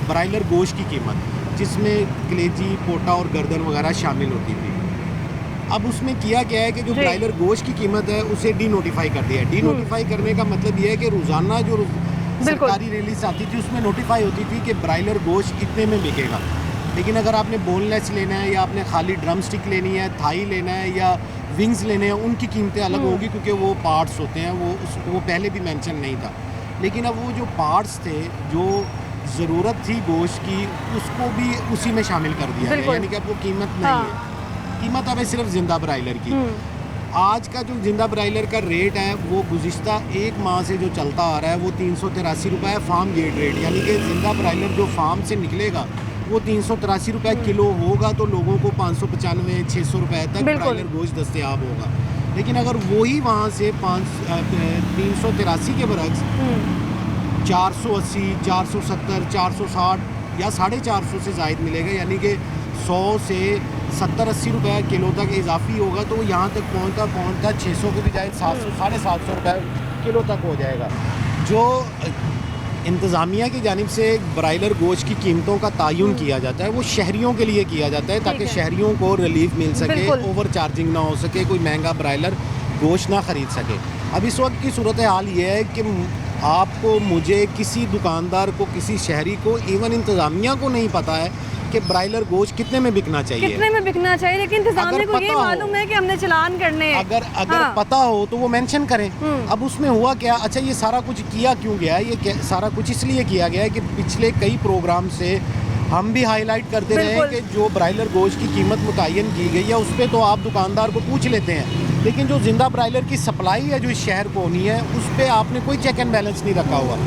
ब्रायलर गोश्त की कीमत, जिसमें कलेजी, पोटा और गर्दन वगैरह शामिल होती थी। अब उसमें किया गया है कि जो जी। ब्रायलर गोश्त की कीमत है उसे डी नोटिफाई कर दिया है। डी नोटिफाई करने का मतलब ये है कि रोज़ाना जो सरकारी रिलीज आती थी उसमें नोटिफाई होती थी कि ब्रायलर गोश्त कितने में बिकेगा। लेकिन अगर आपने बोनलेस लेना है या आपने खाली ड्रम स्टिक लेनी है, थाई लेना है या विंग्स लेने हैं, उनकी कीमतें अलग होगी क्योंकि वो पार्ट्स होते हैं, वो पहले भी मेंशन नहीं था। लेकिन अब वो जो पार्ट्स थे जो ज़रूरत थी गोश्त की उसको भी उसी में शामिल कर दिया गया, यानी कि अब वो कीमत नहीं है। कीमत अब है सिर्फ जिंदा ब्रायलर की। आज का जो जिंदा ब्रायलर का रेट है वो गुज़िश्ता 1 माह से जो चलता आ रहा है वो 383 रुपये है फार्म गेट रेट, यानी कि जिंदा ब्रायलर जो फार्म से निकलेगा वो 383 रुपये किलो होगा तो लोगों को 595-600 रुपये तक ब्रायलर गोश्त दस्तयाब होगा। लेकिन अगर वही वहाँ से 383 के बरक्स 480, 470, 460 या 450 से ज़ायद मिलेगा, यानी कि 100 से 70-80 रुपये किलो तक इजाफी होगा तो यहाँ तक पहुँचता 600 के बजाय 700-750 रुपये किलो तक हो जाएगा। जो इंतज़ामिया की जानिब से ब्रायलर गोश्त की कीमतों का तयन किया जाता है वो शहरियों के लिए किया जाता है ताकि शहरियों को रिलीफ मिल सके, ओवर चार्जिंग ना हो सके, कोई महंगा ब्रायलर गोश्त ना ख़रीद सके। अब इस वक्त की सूरत हाल ये है कि आपको, मुझे, किसी दुकानदार को, किसी शहरी को, इवन इंतज़ामिया को नहीं पता है कि ब्रायलर गोश्त कितने में बिकना चाहिए, कितने में बिकना चाहिए। लेकिन इंतज़ामिया को ये मालूम है कि हमने चालान करने हैं। अगर पता हो तो वो मेंशन करें। अब उसमें हुआ क्या, अच्छा ये सारा कुछ किया क्यों गया है, ये सारा कुछ इसलिए किया गया है कि पिछले कई प्रोग्राम से हम भी हाईलाइट करते रहे कि जो ब्रायलर गोश्त की कीमत मुतय्यन की गई है उस पर तो आप दुकानदार को पूछ लेते हैं, लेकिन जो जिंदा ब्रायलर की सप्लाई है जो इस शहर को होनी है उस पर आपने कोई चेक एंड बैलेंस नहीं रखा हुआ।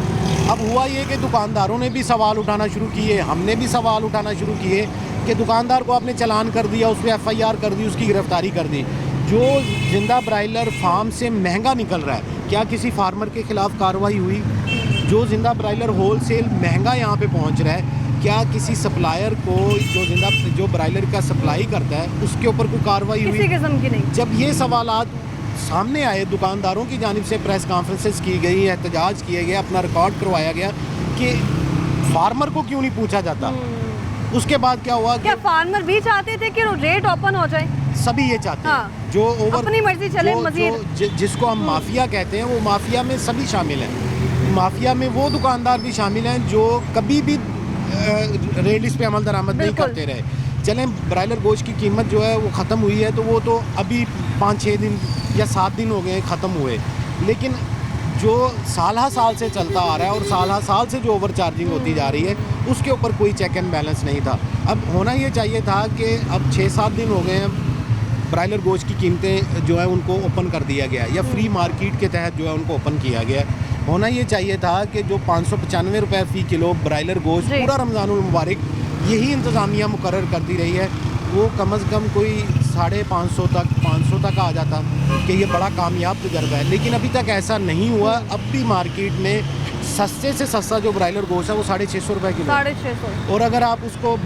अब हुआ ये कि दुकानदारों ने भी सवाल उठाना शुरू किए, हमने भी सवाल उठाना शुरू किए कि दुकानदार को आपने चालान कर दिया, उस पर FIR कर दी, उसकी गिरफ्तारी कर दी। जो जिंदा ब्रायलर फार्म से महंगा निकल रहा है, क्या किसी फार्मर के ख़िलाफ़ कार्रवाई हुई? जो जिंदा ब्रायलर होल सेल महंगा यहाँ पे पहुँच रहा है, क्या किसी सप्लायर को जो ब्रायलर का सप्लाई करता है उसके ऊपर कोई कार्रवाई हुई? किसी किस्म की नहीं। जब ये सवालात सामने आए, दुकानदारों की जानिब से प्रेस कॉन्फ्रेंसेस की गई, एहतजाज किए गए, अपना रिकॉर्ड करवाया गया कि फार्मर को क्यों नहीं पूछा जाता। उसके बाद क्या हुआ, क्या फार्मर भी चाहते थे कि रेट ओपन हो जाए? सभी ये चाहते हैं। जो ओवर अपनी मर्जी चले मजीद, जिसको हम माफिया कहते हैं, वो माफिया में सभी शामिल हैं। माफिया में वो दुकानदार भी शामिल हैं जो कभी भी रेट लिस्ट पे अमल दरामद नहीं करते रहे। चलें, ब्रायलर गोश्त की कीमत जो है वो ख़त्म हुई है तो वो तो अभी 5-6 दिन या 7 दिन हो गए ख़त्म हुए, लेकिन जो साल से चलता आ रहा है और साल से जो ओवर चार्जिंग होती जा रही है उसके ऊपर कोई चेक एंड बैलेंस नहीं था। अब होना ये चाहिए था कि अब 6-7 दिन हो गए हैं, ब्रायलर गोश्त की कीमतें जो है उनको ओपन कर दिया गया या फ्री मार्केट के तहत जो है उनको ओपन किया गया। होना ये चाहिए था कि जो 595 रुपये फ़ी किलो ब्रायलर गोश्त पूरा रमज़ानुल मुबारक यही इंतज़ामिया मुकर्रर करती रही है, वो कम से कम कोई 550 तक आ जाता कि ये बड़ा कामयाब तजर्बा है। लेकिन अभी तक ऐसा नहीं हुआ। अब भी मार्केट में सस्ते से सस्ता जो ब्रायलर गोश्त है वो 650 रुपये किलो, 650। और अगर आप उसको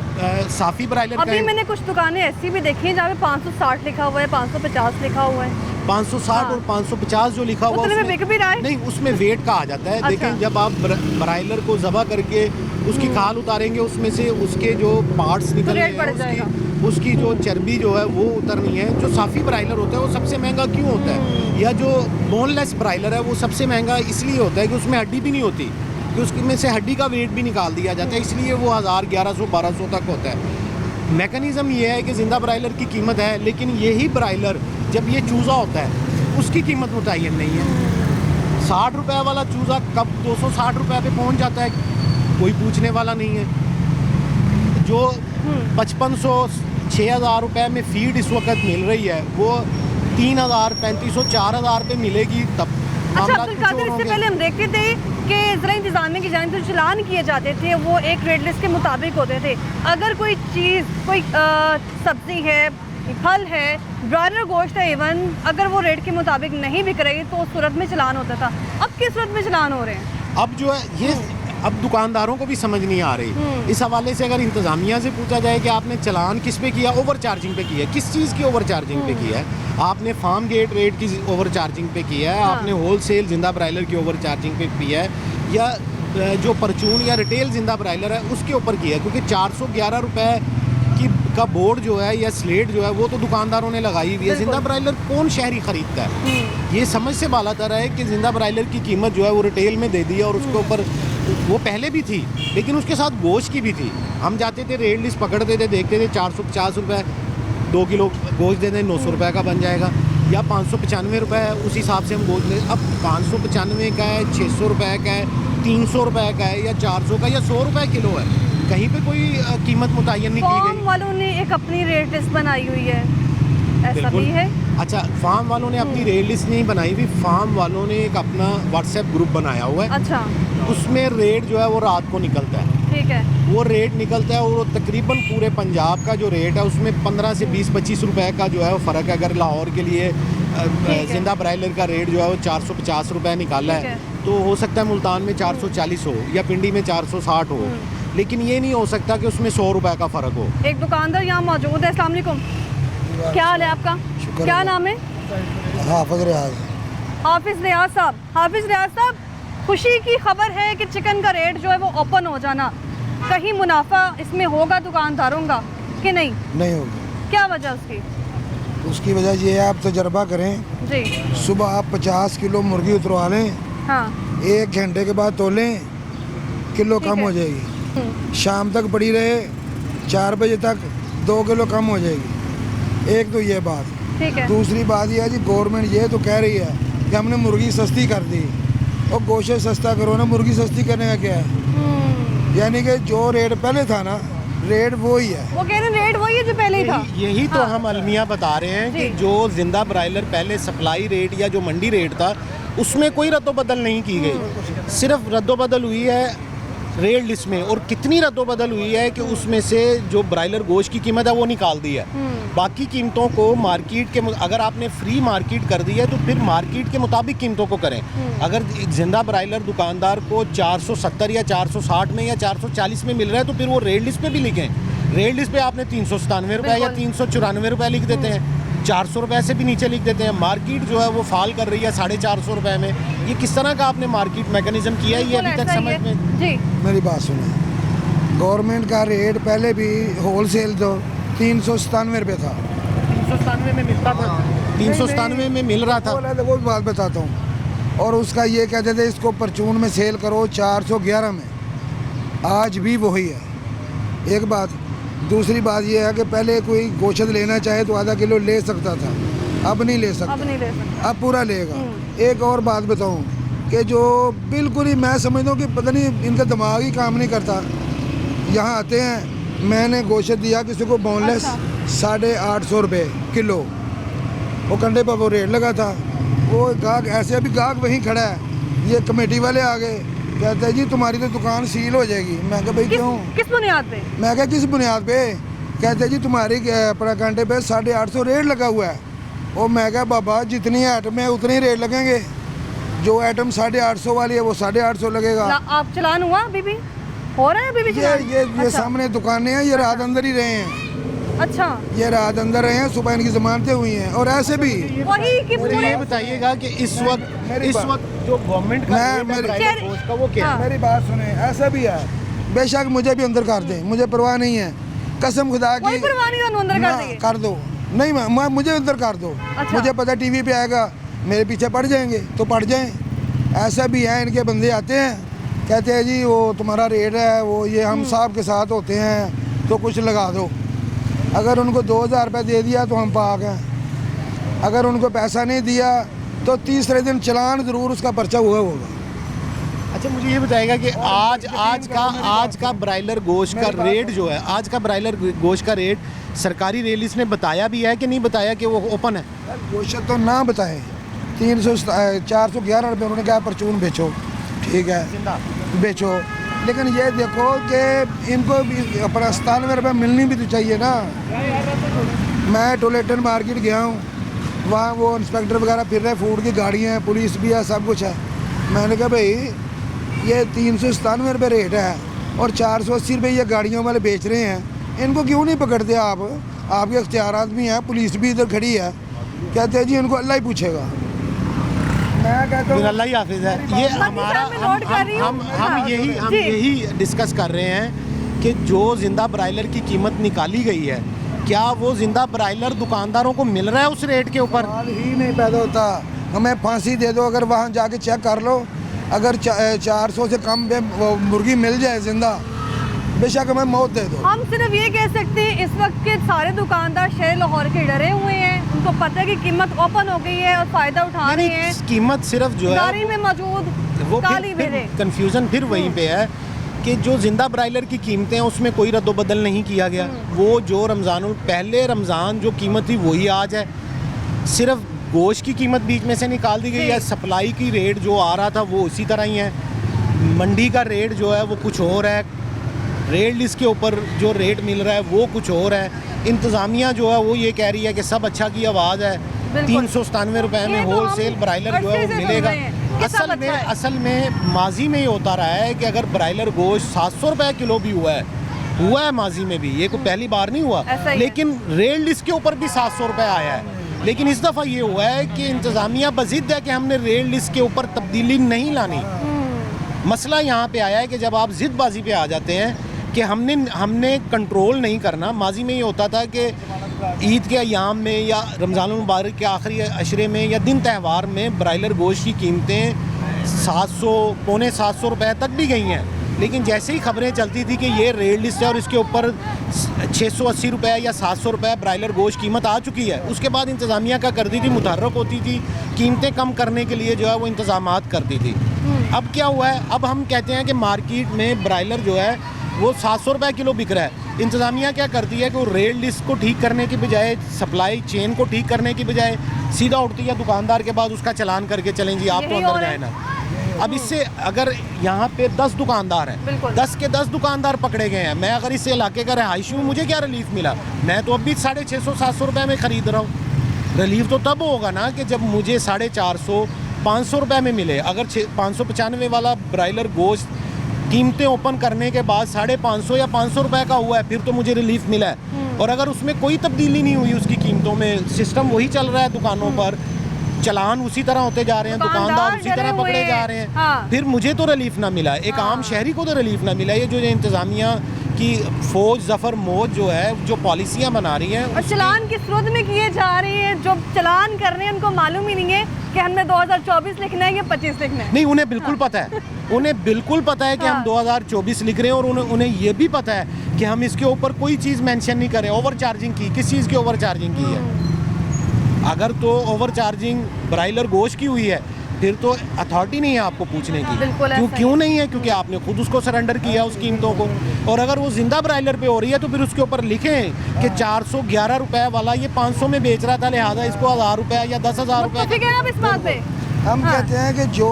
साफ़ी ब्रायलर अभी मैंने कुछ दुकानें ऐसी भी देखी हैं जहाँ पे 560 लिखा हुआ है, 550 लिखा हुआ है। 560 और 550 जो लिखा हुआ उसमें बिक भी रहा है? नहीं, उसमें वेट का आ जाता है। अच्छा। देखें, जब आप ब्रायलर को ज़बा करके उसकी खाल उतारेंगे, उसमें से उसके जो पार्ट्स निकलेंगे, उसकी जो चर्बी जो है वो उतरनी है। जो साफ़ी ब्रायलर होता है वो सबसे महंगा क्यों होता है, या जो बोनलेस ब्रायलर है वो सबसे महंगा इसलिए होता है कि उसमें हड्डी भी नहीं होती, कि उसमें से हड्डी का वेट भी निकाल दिया जाता है, इसलिए वो 1000, 1100, 1200 तक होता है। मैकेनिज़्म ये है कि ज़िंदा ब्रायलर की कीमत है, लेकिन यही ब्रायलर जब ये चूज़ा होता है उसकी कीमत मुतय्यन नहीं है। 60 रुपए वाला चूज़ा कब 260 रुपए पे पहुंच जाता है, कोई पूछने वाला नहीं है। जो 5500 6000 रुपए में फीड इस वक्त मिल रही है, वो 3000 3500 4000 पे मिलेगी तब अच्छा मामला अब्दुल कुछ कादिर, और इससे होंगे। पहले हम देखते थे कि ज़रा इंतज़ामिया की जानिब से चलान किए जाते थे, वो एक रेट लिस्ट के मुताबिक होते थे। अगर कोई चीज़, कोई सब्ज़ी है, फल है, ब्रॉयलर गोश्त है, इवन अगर वो रेट के मुताबिक नहीं बिक रही तो उस सूरत में चलान होता था। अब किस सूरत में चलान हो रहे हैं? अब जो है ये अब दुकानदारों को भी समझ नहीं आ रही। इस हवाले से अगर इंतज़ामिया से पूछा जाए कि आपने चलान किस पे किया, ओवर चार्जिंग पे किया है, किस चीज़ की ओवर चार्जिंग पे किया है? आपने फार्म गेट रेट की ओवर चार्जिंग पे किया है, आपने होल सेल जिंदा ब्रायलर की ओवर चार्जिंग पे किया है, या जो परचून या रिटेल जिंदा ब्रायलर है उसके ऊपर किया है? क्योंकि 411 रुपए का बोर्ड जो है या स्लेट जो है वो तो दुकानदारों ने लगाई हुई है। जिंदा ब्रायलर कौन शहरी खरीदता है? ये समझ से बालातर है कि जिंदा ब्रायलर की कीमत जो है वो रिटेल में दे दी है, और उसके ऊपर वो पहले भी थी लेकिन उसके साथ गोश्त की भी थी। हम जाते थे, रेट लिस्ट पकड़ते थे, देखते थे 450 रुपये 2 किलो गोश्त दे दें, 900 रुपये का बन जाएगा, या 595 रुपये है, उस हिसाब से हम गोश्त लें। अब 595 का है, 600 रुपये का है, 300 रुपये का है, या 400 का, या 100 रुपये किलो है। कहीं पे कोई कीमत मुतय्यन नहीं की फार्म गई। वालों ने एक अपनी रेट लिस्ट बनाई हुई है, ऐसा बिल्कुल। भी है? अच्छा, फार्म वालों ने अपनी रेट लिस्ट नहीं बनाई हुई, फार्म वालों ने एक अपना व्हाट्सएप ग्रुप बनाया हुआ है। अच्छा, उसमें रेट जो है वो रात को निकलता है, ठीक है। वो रेट निकलता है, और वो तकरीबन पूरे पंजाब का जो रेट है उसमें 15 से 20-25 रुपए का जो है वो फ़र्क है। अगर लाहौर के लिए जिंदा ब्रायलर का रेट जो है वो 450 रुपए निकाला ठीक है, है। तो हो सकता है मुल्तान में 440 हो या पिंडी में 460 हो, लेकिन ये नहीं हो सकता कि उसमें 100 रुपए का फ़र्क हो। एक दुकानदार यहाँ मौजूद है। अस्सलाम वालेकुम, क्या हाल है आपका? क्या नाम है? हाफिज रियाज। हाफिज रियाज साहब। हाफिज रियाज साहब, खुशी की खबर है कि चिकन का रेट जो है वो ओपन हो जाना, कहीं मुनाफा इसमें होगा दुकानदारों का कि नहीं? नहीं होगी। क्या वजह उसकी? उसकी वजह ये है, आप तजर्बा करें, जी सुबह आप 50 किलो मुर्गी उतरवा लें, हाँ, 1 घंटे के बाद तोलें, किलो ठीक कम है। हो जाएगी। शाम तक पड़ी रहे, 4 बजे तक 2 किलो कम हो जाएगी। एक तो ये बात। ठीक है। दूसरी बात यह है जी, गवर्नमेंट ये तो कह रही है कि हमने मुर्गी सस्ती कर दी, और गोश्त सस्ता करो ना, मुर्गी सस्ती करने का क्या है? यानी कि जो रेट पहले था ना, रेट वो ही है। वो कह रहे हैं रेट वही है जो पहले ही था। यही तो हाँ। हम अलमिया बता रहे हैं कि जी। जो जिंदा ब्रायलर पहले सप्लाई रेट या जो मंडी रेट था उसमें कोई रद्दोबदल नहीं की गई, सिर्फ रद्दोबदल हुई है रेट लिस्ट में। और कितनी रद्दोबदल हुई है कि उसमें से जो ब्रायलर गोश्त की कीमत है वो निकाल दी है, बाकी कीमतों को मार्केट के, अगर आपने फ्री मार्केट कर दी है तो फिर मार्केट के मुताबिक कीमतों को करें। अगर जिंदा ब्रायलर दुकानदार को 470 या 460 में या 440 में मिल रहा है तो फिर वो रेट लिस्ट पे भी लिखें। रेट लिस्ट पे आपने 397 रुपये या 394 रुपये लिख देते हैं, 400 रुपये से भी नीचे लिख देते हैं। मार्केट जो है वो फॉल कर रही है 450 रुपये में। ये किस तरह का आपने मार्केट मैकेनिज्म किया है, ये अभी तक समझ में। जी मेरी बात सुने, गवर्नमेंट का रेट पहले भी होल सेल तो 397 रुपये था। 397 में मिलता था, 397 में मिल रहा था। वो भी बात बताता हूँ। और उसका ये कहते थे इसको परचून में सेल करो 411 में, आज भी वही है। एक बात। दूसरी बात ये है कि पहले कोई गोश्त लेना चाहे तो आधा किलो ले सकता था, अब नहीं ले सकता, अब नहीं ले सकता। अब पूरा लेगा। एक और बात बताऊं कि जो बिल्कुल ही मैं समझता हूँ कि पता नहीं इनका दिमाग ही काम नहीं करता। यहाँ आते हैं, मैंने गोश्त दिया किसी को बोनलेस, 850 रुपये किलो, वो कंडे पर वो रेट लगा था। वो गाहक ऐसे, अभी गाहक वहीं खड़ा है, ये कमेटी वाले आ गए, कहते हैं जी तुम्हारी तो दुकान सील हो जाएगी। मैं कहा भाई क्यों? किस बुनियाद पे? मैं कहा किस बुनियाद पे? कहते हैं जी तुम्हारी अपना घंटे पे 850 रेट लगा हुआ है। और मैं कहा बाबा जितनी आइटम है उतने ही रेट लगेंगे, जो आइटम 850 वाली है वो 850 लगेगा। आप चलान हुआ अभी भी हो रहा है? अभी भी ये चलान? ये अच्छा। सामने दुकानें हैं, ये रात अंदर ही रहे हैं। अच्छा, ये रात अंदर रहे हैं, सुबह इनकी जमानतें हुई हैं। और ऐसे भी वही कि मुझे पूरे ये बताइएगा कि इस वक्त जो गवर्नमेंट का मैं- रेट है मेरी- ब्रायलर गोश्त का वो क्या है? हाँ। मेरी बात सुने, ऐसा भी है, बेशक मुझे भी अंदर कर दें, मुझे परवाह नहीं है, कसम खुदा की। कोई परवाह नहीं, ਤੁਹਾਨੂੰ अंदर ना, कर देंगे। कर दो। नहीं मैं मुझे अंदर कर दो। अच्छा। मुझे पता टीवी पे आएगा, मेरे पीछे पड़ जाएंगे तो पड़ जाएं। ऐसा भी है, इनके बंदे आते हैं, कहते हैं जी वो तुम्हारा रेट है, वो ये हम साहब के साथ होते हैं तो कुछ लगा दो। अगर उनको 2000 रुपये दे दिया तो हम पाक हैं, अगर उनको पैसा नहीं दिया तो तीसरे दिन चलान ज़रूर उसका पर्चा हुआ होगा। अच्छा, मुझे ये बताएगा कि आज का ब्रायलर गोश्त का रेट जो है, आज का ब्रायलर गोश्त का रेट सरकारी रेलिस ने बताया भी है कि नहीं बताया कि वो ओपन है? गोश्त तो ना बताए, 411 रुपये उन्होंने कहा परचून बेचो, ठीक है बेचो, लेकिन ये देखो कि इनको भी अपना 97 रुपये मिलनी भी तो चाहिए ना। मैं टोलेटन मार्केट गया हूँ, वहाँ वो इंस्पेक्टर वगैरह फिर रहे, फूड की गाड़ियाँ हैं, पुलिस भी है, सब कुछ है। मैंने कहा भाई ये 397 रुपये रेट है और 480 रुपये ये गाड़ियों वाले बेच रहे हैं, इनको क्यों नहीं पकड़ते आप? आपके इख्तियारात भी हैं, पुलिस भी इधर खड़ी है। कहते हैं जी इनको अल्लाह ही पूछेगा। मैं कहता हूँ अल्लाह ही हाफिज है। ये हमारा हम यही डिस्कस कर रहे हैं कि जो जिंदा ब्रायलर की कीमत निकाली गई है, क्या वो जिंदा ब्रायलर दुकानदारों को मिल रहा है उस रेट के ऊपर? सवाल ही नहीं पैदा होता। हमें फांसी दे दो, अगर वहाँ जाके चेक कर लो, अगर 400 से कम वो मुर्गी मिल जाए जिंदा, बेशक हमें मौत दे दो। हम सिर्फ ये कह सकते हैं इस वक्त के सारे दुकानदार शहर लाहौर के डरे हुए हैं, उनको पता है कि कीमत ओपन हो गई है और फायदा उठा रहे हैं। कीमत सिर्फ जो है गाड़ी में मौजूद वो काली बेरे, कंफ्यूजन फिर वहीं पे है कि जो जिंदा ब्रायलर की कीमतें हैं उसमें कोई रद्दोबदल नहीं किया गया। वो जो पहले रमज़ान जो कीमत थी वही आज है, सिर्फ गोश्त की कीमत बीच में से निकाल दी गई है। सप्लाई की रेट जो आ रहा था वो इसी तरह ही है, मंडी का रेट जो है वो कुछ और है, रेट लिस्ट के ऊपर जो रेट मिल रहा है वो कुछ और है। इंतज़ामिया जो है वो ये कह रही है कि सब अच्छा की आवाज़ है, 397 रुपये में होलसेल ब्रायलर जो है वो मिलेगा। असल में माजी में ये होता रहा है कि अगर ब्रायलर गोश्त 700 रुपये किलो भी हुआ है माजी में भी, ये कोई पहली बार नहीं हुआ, लेकिन रेट लिस्ट के ऊपर भी 700 रुपये आया है। लेकिन इस दफ़ा ये हुआ है कि इंतज़ामिया बज़िद है कि हमने रेट लिस्ट के ऊपर तब्दीली नहीं लानी। मसला यहाँ पे आया है कि जब आप ज़िदबाजी पे आ जाते हैं कि हमने कंट्रोल नहीं करना। माजी में ये होता था कि ईद के अयाम में या रमज़ान मुबारक के आखिरी अशरे में या दिन त्यौहार में ब्रायलर गोश्त की कीमतें 700 पौने 700 रुपये तक भी गई हैं, लेकिन जैसे ही खबरें चलती थी कि ये रेट लिस्ट है और इसके ऊपर 680 रुपये या 700 रुपये ब्रायलर गोश्त कीमत आ चुकी है, उसके बाद इंतज़ामिया क्या करती थी, मुतहर्रक होती थी, कीमतें कम करने के लिए जो है वो इंतज़ामात करती थी। अब क्या हुआ है, अब हम कहते हैं कि मार्केट में ब्रायलर जो है वो 700 रुपये किलो बिक रहा है। इंतज़ामिया क्या करती है कि वो रेट लिस्ट को ठीक करने की बजाय, सप्लाई चेन को ठीक करने की बजाय सीधा उठती है दुकानदार के बाद उसका चलान करके चलें जी आप तो अंदर जाए ना। अब इससे अगर यहाँ पे 10 दुकानदार हैं, 10 के 10 दुकानदार पकड़े गए हैं, मैं अगर इस इलाके का रहायशी हूँ, मुझे क्या रिलीफ मिला? मैं तो अब भी 650-700 रुपये में ख़रीद रहा हूँ। रिलीफ तो तब होगा ना कि जब मुझे 450-500 रुपये में मिले। अगर 595 वाला ब्रायलर गोश्त कीमतें ओपन करने के बाद 550 या 500 रुपये का हुआ है, फिर तो मुझे रिलीफ मिला है। और अगर उसमें कोई तब्दीली नहीं हुई उसकी कीमतों में, सिस्टम वही चल रहा है दुकानों पर, चलान उसी तरह होते जा रहे हैं, दुकानदार उसी तरह पकड़े जा रहे हैं, फिर मुझे तो रिलीफ ना मिला, एक आम शहरी को तो रिलीफ ना मिला। ये जो इंतज़ामिया की फौज जफर मौज जो है, जो पॉलिसियाँ बना रही हैं और चलान किस सूरत में किए जा रहे हैं, जो चलान कर रहे हैं उनको मालूम ही नहीं है कि हमने 2024 लिखना है या 25 लिखना है। नहीं, उन्हें बिल्कुल पता है, उन्हें बिल्कुल पता है कि हम 2024 लिख रहे हैं, और उन्हें ये भी पता है कि हम इसके ऊपर कोई चीज़ मेंशन नहीं करें। ओवर चार्जिंग की, किस चीज़ की ओवर चार्जिंग की है? अगर तो ओवर चार्जिंग ब्रायलर गोश्त की हुई है, फिर तो अथॉरिटी नहीं है आपको पूछने की। क्यों नहीं है? क्योंकि आपने खुद उसको सरेंडर किया उस कीमतों को। और अगर वो जिंदा ब्रायलर पे हो रही है तो फिर उसके ऊपर लिखें कि 411 रुपये वाला ये 500 में बेच रहा था, लिहाजा इसको 1000 रुपये या 10,000 रुपये। हम कहते हैं कि जो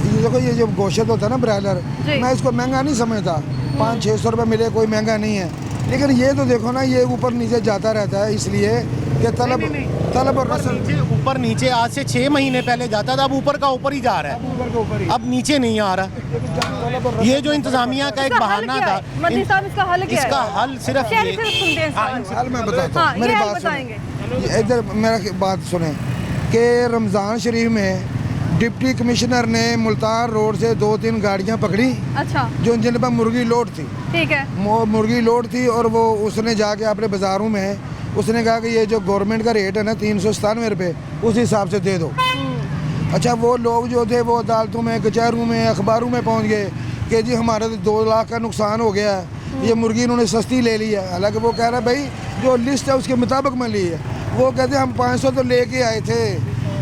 ये देखो, ये जो गोश्त होता है ना ब्रायलर, मैं इसको महंगा नहीं समझता, 500-600 रुपये मिले कोई महंगा नहीं है, लेकिन ये तो देखो ना, ये ऊपर नीचे जाता रहता है, इसलिए कि तलब और रसल ऊपर नीचे आज से 6 महीने पहले जाता था, अब ऊपर का ऊपर ही जा रहा है, अब नीचे नहीं आ रहा। ये जो इंतज़ामिया का एक बहाना था, इसका हल सिर्फ हल मैं बताता हूँ, मेरी बात सुने, इधर मेरा बात सुने कि रमज़ान शरीफ में डिप्टी कमिश्नर ने मुल्तान रोड से 2-3 गाड़ियाँ पकड़ी, अच्छा, जिन पर मुर्गी लोड थी, ठीक है, मुर्गी लोड थी, और वो उसने जाके अपने बाज़ारों में उसने कहा कि ये जो गवर्नमेंट का रेट है ना 397 रुपये, उस हिसाब से दे दो। अच्छा, वो लोग जो थे वो अदालतों में, कचहरों में, अखबारों में पहुंच गए कि जी हमारा तो 2 लाख का नुकसान हो गया है, ये मुर्गी इन्होंने सस्ती ले ली है। हालांकि वो कह रहा है भाई जो लिस्ट है उसके मुताबिक मैं ली है। वो कहते हैं हम 500 तो लेके आए थे,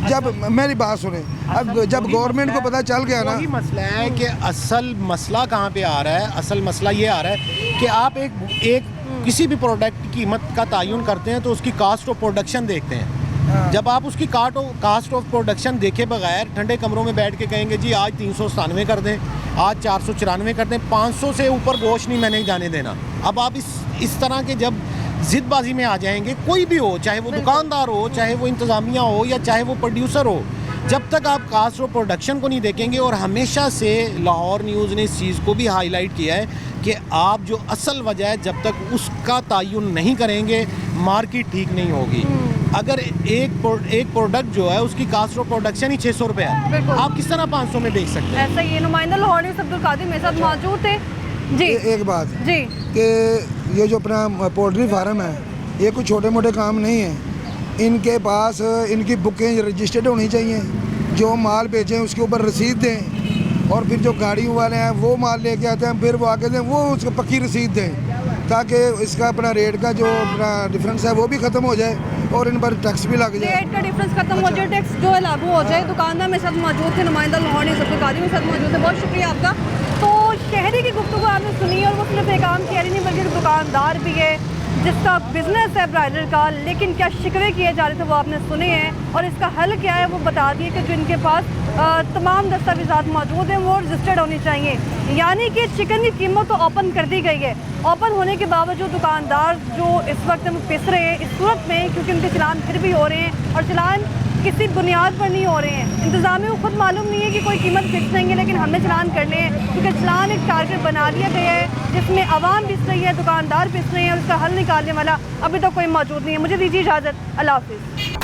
जब मेरी बात सुने, अब जब गवर्नमेंट को पता चल गया ना, वही मसला है कि असल मसला कहाँ पे आ रहा है। असल मसला ये आ रहा है कि आप एक किसी भी प्रोडक्ट की कीमत का तयन करते हैं तो उसकी कास्ट ऑफ प्रोडक्शन देखते हैं। जब आप उसकी कास्ट ऑफ प्रोडक्शन देखे बगैर ठंडे कमरों में बैठ के कहेंगे जी आज 397 कर दें, आज 494 कर दें, 500 से ऊपर गोश्त नहीं मैंने जाने देना। अब आप इस तरह के जब जिदबाजी में आ जाएंगे, कोई भी हो, चाहे वो दुकानदार हो, चाहे वो इंतज़ामिया हो या चाहे वो प्रोड्यूसर हो, जब तक आप कास्ट ऑफ प्रोडक्शन को नहीं देखेंगे। और हमेशा से लाहौर न्यूज़ ने इस चीज़ को भी हाईलाइट किया है कि आप जो असल वजह है, जब तक उसका तयन नहीं करेंगे मार्केट ठीक नहीं होगी। अगर एक प्रोडक्ट जो है उसकी कास्ट ऑफ प्रोडक्शन ही 600 रुपये है, आप किस तरह 500 में बेच सकते हैं? ऐसा ये नुमाइंदा लाहौर न्यूज़ अब्दुल कादिर मेरे साथ मौजूद थे जी। एक बात जी कि ये जो अपना पोल्ट्री फार्म है, ये कोई छोटे मोटे काम नहीं है। इनके पास इनकी बुकें रजिस्टर्ड होनी चाहिए, जो माल बेचें उसके ऊपर रसीद दें, और फिर जो गाड़ी वाले हैं वो माल लेके आते हैं, फिर वो आके दें, वो उसको पक्की रसीद दें, ताकि इसका अपना रेट का जो अपना डिफरेंस है वो भी ख़त्म हो जाए और इन पर टैक्स भी लग जाए। रेट का डिफरेंस खत्म हो जाए, टैक्स जो है लागू हो जाए। दुकानदार मेरे साथ मौजूद थे, नुमाइंदा लाहौर न्यूज़ अब्दुल कादिर मेरे साथ मौजूद थे, बहुत शुक्रिया आपका। तो शहरी की गुफ्तगू आपने सुनी, और वो सिर्फ एक आम शहरी नहीं बल्कि दुकानदार भी है जिसका बिजनेस है ब्रायलर का, लेकिन क्या शिकवे किए जा रहे थे वो आपने सुने हैं, और इसका हल क्या है वो बता दिए कि जो इनके पास तमाम दस्तावेज़ात मौजूद हैं वो रजिस्टर्ड होनी चाहिए। यानी कि चिकन की कीमत तो ओपन कर दी गई है, ओपन होने के बावजूद दुकानदार जो इस वक्त में पिस रहे हैं इस सूरत में, क्योंकि उनके चलान फिर भी हो रहे हैं और चलान किसी बुनियाद पर नहीं हो रहे हैं। इंतज़ामिया को खुद मालूम नहीं है कि कोई कीमत फिक्स नहीं है, लेकिन हमने चलान करने हैं क्योंकि चलान एक टारगेट बना लिया गया है जिसमें आवाम पिस रही है, दुकानदार पिस रहे हैं, और उसका हल निकालने वाला अभी तक कोई मौजूद नहीं है। मुझे दीजिए इजाज़त, अल्लाह हाफ़िज़।